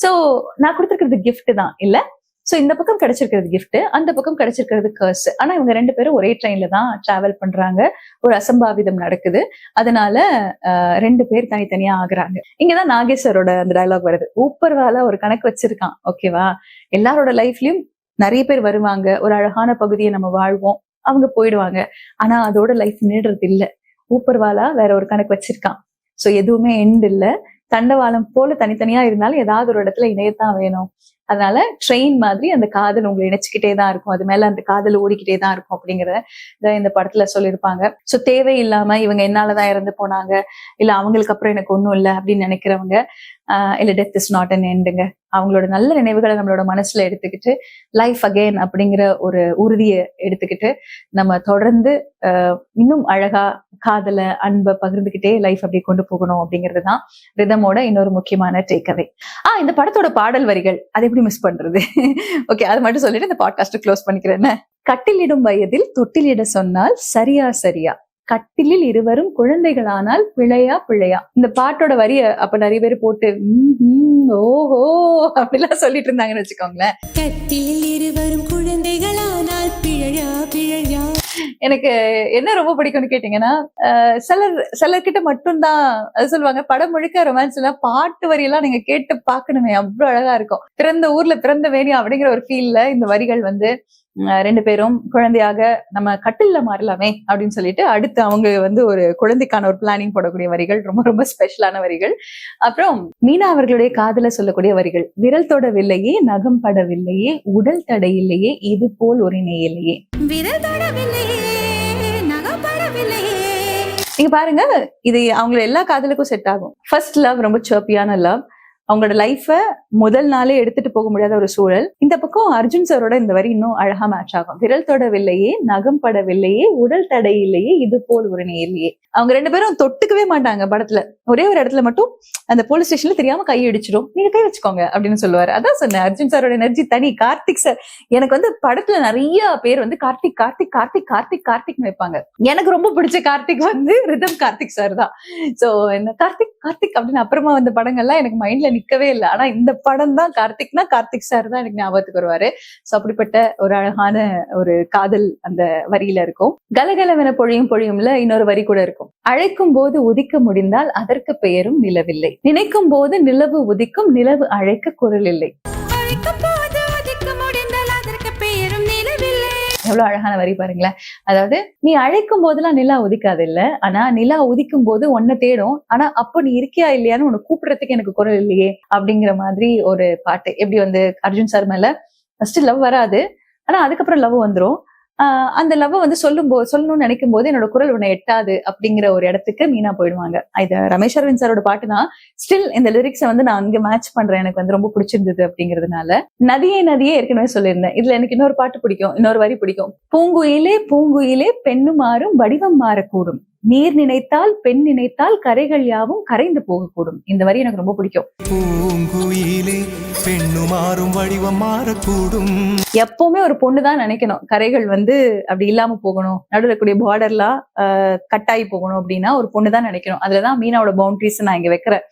சோ நான் கொடுத்துருக்கிறது கிஃப்ட் தான் இல்ல. சோ இந்த பக்கம் கிடைச்சிருக்கிறது கிஃப்ட், அந்த பக்கம் கிடைச்சிருக்கிறது கர்ஸ். ஆனா இவங்க 2 பேரும் ஒரே ட்ரெயின்ல தான் டிராவல் பண்றாங்க, ஒரு அசம்பாவிதம் நடக்குது, அதனால 2 பேர் தனித்தனியா ஆகுறாங்க. இங்கதான் நாகேஸ்வரோட அந்த டயலாக் வருது, ஊப்பர்வால ஒரு கணக்கு வச்சிருக்கான், ஓகேவா, எல்லாரோட லைஃப்லயும் நிறைய பேர் வருவாங்க, ஒரு அழகான பகுதியை நம்ம வாழ்வோம், அவங்க போயிடுவாங்க, ஆனா அதோட லைஃப் நீடுறது இல்ல. ஊப்பர்வாலா வேற ஒரு கணக்கு வச்சிருக்கான். சோ எதுவுமே எண்ட் இல்ல. தண்டவாளம் போல தனித்தனியா இருந்தாலும் ஏதாவது ஒரு இடத்துல இணையத்தான் வேணும். அதனால ட்ரெயின் மாதிரி அந்த காதல் உங்களை இணைச்சுக்கிட்டே தான் இருக்கும், அது மேல அந்த காதல் ஓடிக்கிட்டே தான் இருக்கும் அப்படிங்கறத இந்த படத்துல சொல்லியிருப்பாங்க. சோ தேவையில்லாம இவங்க என்னாலதான் இறந்து போனாங்க, இல்ல அவங்களுக்கு அப்புறம் எனக்கு ஒண்ணும் இல்லை அப்படின்னு நினைக்கிறவங்க, இல்ல டெத் இஸ் நாட் அன் எண்டுங்க, அவங்களோட நல்ல நினைவுகளை நம்மளோட மனசுல எடுத்துக்கிட்டு லைஃப் அகெயின் அப்படிங்கிற ஒரு உறுதியை எடுத்துக்கிட்டு நம்ம தொடர்ந்து இன்னும் அழகா காதலை அன்பை பகிர்ந்துகிட்டே லைஃப் அப்படி கொண்டு போகணும் அப்படிங்கிறதுதான் ரிதமோட இன்னொரு முக்கியமான டேக்அவே. இந்த படத்தோட பாடல் வரிகள் அதை எப்படி மிஸ் பண்றது? ஓகே, அது மட்டும் சொல்லிட்டு இந்த பாட்காஸ்ட் க்ளோஸ் பண்ணிக்கிறேன். கட்டிலிடும் வயதில் தொட்டிலிட சொன்னால் சரியா சரியா, கட்டிலில் இருவரும் குழந்தைகளானால் பிழையா பிழையா. இந்த பாட்டோட வரிய அப்ப நிறைய பேர் போட்டு ஓஹோ அப்படிலாம் சொல்லிட்டு இருந்தாங்கன்னு வச்சுக்கோங்களேன். கட்டிலில் இருவரும் குழந்தைகளானால் பிழையா பிழையா. எனக்கு என்ன ரொம்ப பிடிக்கும்னு கேட்டீங்கன்னா, சிலர்கிட்ட மட்டும்தான் அது சொல்லுவாங்க, படம் முழுக்க ரொமான்ஸ் எல்லாம் பாட்டு வரியெல்லாம் நீங்க கேட்டு பாக்கணுமே, அவ்வளவு அழகா இருக்கும். பிறந்த ஊர்ல பிறந்த வேணி அப்படிங்கிற ஒரு ஃபீல்ல இந்த வரிகள் வந்து ரெண்டு பேரும் குழந்தையாக நம்ம கட்டில்ல மாறலாமே அப்படின்னு சொல்லிட்டு அடுத்து அவங்க வந்து ஒரு குழந்தைக்கான ஒரு பிளானிங் போடக்கூடிய வரிகள், ரொம்ப ரொம்ப ஸ்பெஷலான வரிகள். அப்புறம் மீனா அவர்களுடைய காதல சொல்லக்கூடிய வரிகள், விரல் தொடவில்லையே, நகம் படவில்லையே, உடல் தடை இல்லையே, இது போல் ஒரு இல்லையே. விரல் தொடவில்லையே, நகம் படவில்லையே. நீங்க பாருங்க, இது அவங்கள எல்லா காதலுக்கும் செட் ஆகும். ஃபர்ஸ்ட் லவ் ரொம்ப சர்ப்பியான லவ், அவங்களோட லைஃப முதல் நாளே எடுத்துட்டு போக முடியாத ஒரு சூழல். இந்த பக்கம் அர்ஜுன் சாரோட இந்த வரி இன்னும் அழகா மேட்ச் ஆகும். விரல் தொடவில்லையே, நகம் படவில்லையே, உடல் தடை இல்லையே, இது போல் ஒரு இல்லையே. அவங்க ரெண்டு பேரும் தொட்டுக்கவே மாட்டாங்க படத்துல. ஒரே ஒரு இடத்துல மட்டும் அந்த போலீஸ் ஸ்டேஷன்ல தெரியாம கை அடிச்சிடும், நீங்க கை வச்சுக்கோங்க அப்படின்னு சொல்லுவாரு. அதான் சொன்னேன், அர்ஜுன் சாரோட எனர்ஜி தனி. கார்த்திக் சார், எனக்கு வந்து படத்துல நிறைய பேர் வந்து கார்த்திக் கார்த்திக் கார்த்திக் கார்த்திக் கார்த்திக் வைப்பாங்க. எனக்கு ரொம்ப பிடிச்ச கார்த்திக் வந்து ரிதம் கார்த்திக் சார் தான். சோ என்ன கார்த்திக் கார்த்திக் அப்படின்னு அப்புறமா வந்த படங்கள்லாம் எனக்கு மைண்ட்ல நிக்கவே இல்லை. ஆனா இந்த படம் தான் கார்த்திக்னா கார்த்திக் சார் தான் எனக்கு ஞாபகத்துக்கு வருவாரு. சோ அப்படிப்பட்ட ஒரு அழகான ஒரு காதல் அந்த வரியில இருக்கும். கலகலவென பொழியும் பொழியும்ல இன்னொரு வரி கூட இருக்கும். அழைக்கும் போது உதிக்க முடிந்தால் அதற்கு பெயரும் நிலவில்லை, நினைக்கும் போது நிலவு உதிக்கும், நிலவு அழைக்க குரல் இல்லை. எவ்வளவு அழகான வரி பாருங்களேன். அதாவது நீ அழைக்கும் போதெல்லாம் நிலா உதிக்காது இல்ல, ஆனா நிலா உதிக்கும் போது உன்னை தேடும், ஆனா அப்போ நீ இருக்கியா இல்லையான்னு உன்னை கூப்பிடுறதுக்கு எனக்கு குரல் இல்லையே அப்படிங்கிற மாதிரி ஒரு பாட்டு. எப்படி வந்து அர்ஜுன் சார் மேல ஃபர்ஸ்ட் லவ் வராது, ஆனா அதுக்கப்புறம் லவ் வந்துரும். அந்த லவ் வந்து சொல்லணும்னு நினைக்கும் போது என்னோட குரல் உன்னை எட்டாது அப்படிங்கிற ஒரு இடத்துக்கு மீனா போயிடுவாங்க. இது ரமேஷ் அரவிந்த் சாரோட பாட்டு தான். ஸ்டில் இந்த லிரிக்ஸை வந்து நான் அங்க மேட்ச் பண்றேன், எனக்கு வந்து ரொம்ப பிடிச்சிருந்தது அப்படிங்கிறதுனால. நதியே நதியே ஏற்கனவே சொல்லியிருந்தேன். இதுல எனக்கு இன்னொரு பாட்டு பிடிக்கும், இன்னொரு வரி பிடிக்கும். பூங்குயிலே பூங்குயிலே பெண்ணு மாறும் வடிவம் மாறக்கூடும், நீர் நினைத்தால் பெண் நினைத்தால் கரைகள் யாவும் கரைந்து போகக்கூடும். இந்த வரி எனக்கு ரொம்ப பிடிக்கும். பூங்குயிலே பெண்ணு மாறும் வடிவம் மாறக்கூடும். எப்பவுமே ஒரு பொண்ணுதான் நினைக்கணும் கரைகள் வந்து அப்படி இல்லாம போகணும், நடுவில் கூடிய பார்டர்லாம் கட்டாயி போகணும் அப்படின்னா ஒரு பொண்ணுதான் நினைக்கணும். அதுலதான் மீனாவோட பவுண்டரிஸ் நான் இங்க வைக்கிறேன்.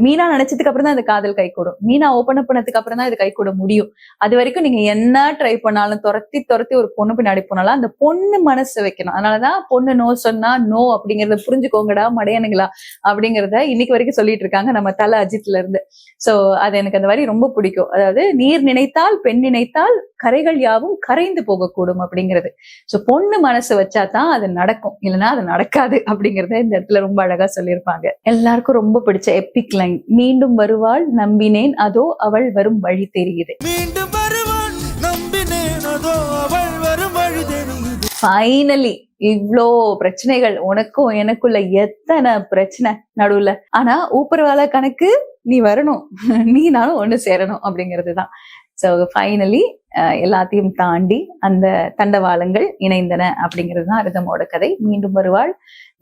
மீனா நினைச்சதுக்கு அப்புறம் தான் இந்த காதல் கை கூடும். மீனா ஓபன் அப் பண்ணதுக்கு அப்புறம் தான் இது கை கூட முடியும். அது வரைக்கும் நீங்க என்ன ட்ரை பண்ணாலும், துரத்தி ஒரு பொண்ணு பின்னாடி போனாலும் அந்த பொண்ணு மனசு வைக்கணும். அதனாலதான் பொண்ணு நோ சொன்னா நோ அப்படிங்கறத புரிஞ்சுக்கோங்கடா மடையனுங்களா அப்படிங்கறத இன்னைக்கு வரைக்கும் சொல்லிட்டு இருக்காங்க நம்ம தல அஜித்ல இருந்து. சோ அது எனக்கு அந்த வரி ரொம்ப பிடிக்கும். அதாவது நீர் நினைத்தால் பெண் நினைத்தால் கரைகள் யாவும் கரைந்து போகக்கூடும் அப்படிங்கிறது. சோ பொண்ணு மனசு வச்சாதான் அது நடக்கும், இல்லைன்னா அது நடக்காது அப்படிங்கறத இந்த இடத்துல ரொம்ப அழகா சொல்லியிருப்பாங்க. எல்லாருக்கும் ரொம்ப பிடிச்ச எபிக் லைன், மீண்டும் வருவாள் நம்பினேன் அதோ அவள் வரும் வழி தெரியுது. மீண்டும் வருவாள் நம்பினேன் அதோ அவள் வரும் வழி தெரியுது. ஃபைனலி இவ்ளோ பிரச்சனைகள் உனக்கும் எனக்குள்ள, எத்தனை பிரச்சனை நடுவுல, ஆனா ஊப்பர்வாலா கணக்கு நீ வரணும், நீ நானும் ஒண்ணு சேரணும் அப்படிங்கிறதுதான். சோ ஃபைனலி எல்லாத்தையும் தாண்டி அந்த தண்டவாளங்கள் இணைந்தன அப்படிங்கிறது தான் ரிதமோட கதை. மீண்டும் வருவாள்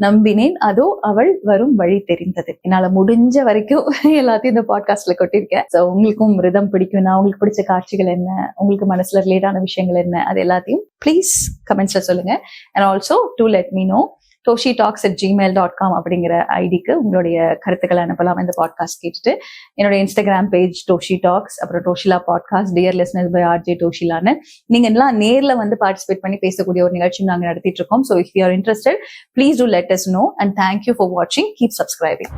நம்பினேன் அதோ அவள் வரும் வழி தெரிந்தது. என்னால முடிஞ்ச வரைக்கும் எல்லாத்தையும் இந்த பாட்காஸ்ட்ல கொட்டிருக்கேன். சோ உங்களுக்கும் ரிதம் பிடிக்கும்னா, உங்களுக்கு பிடிச்ச காட்சிகள் என்ன, உங்களுக்கு மனசுல ரிலேட்டான விஷயங்கள் என்ன, அது எல்லாத்தையும் ப்ளீஸ் கமெண்ட்ஸ்ல சொல்லுங்க. And also to let me know. toshitalks@gmail.com அப்படிங்கிற ஐடிக்கு உங்களுடைய கருத்துக்களை அனுப்பலாம் இந்த பாட்காஸ்ட் கேட்டுட்டு. என்னோட இன்ஸ்டாகிராம் பேஜ் டோஷி டாக்ஸ், அப்புறம் Doshila podcast, dear listeners by RJ டோஷிலான்னு நீங்க எல்லாம் நேர்ல வந்து பார்ட்டிசிபேட் பண்ணி பேசக்கூடிய ஒரு நிகழ்ச்சி நாங்க நடத்திட்டு இருக்கோம். So if you are interested, please do let us know. And thank you for வாட்சிங். Keep subscribing.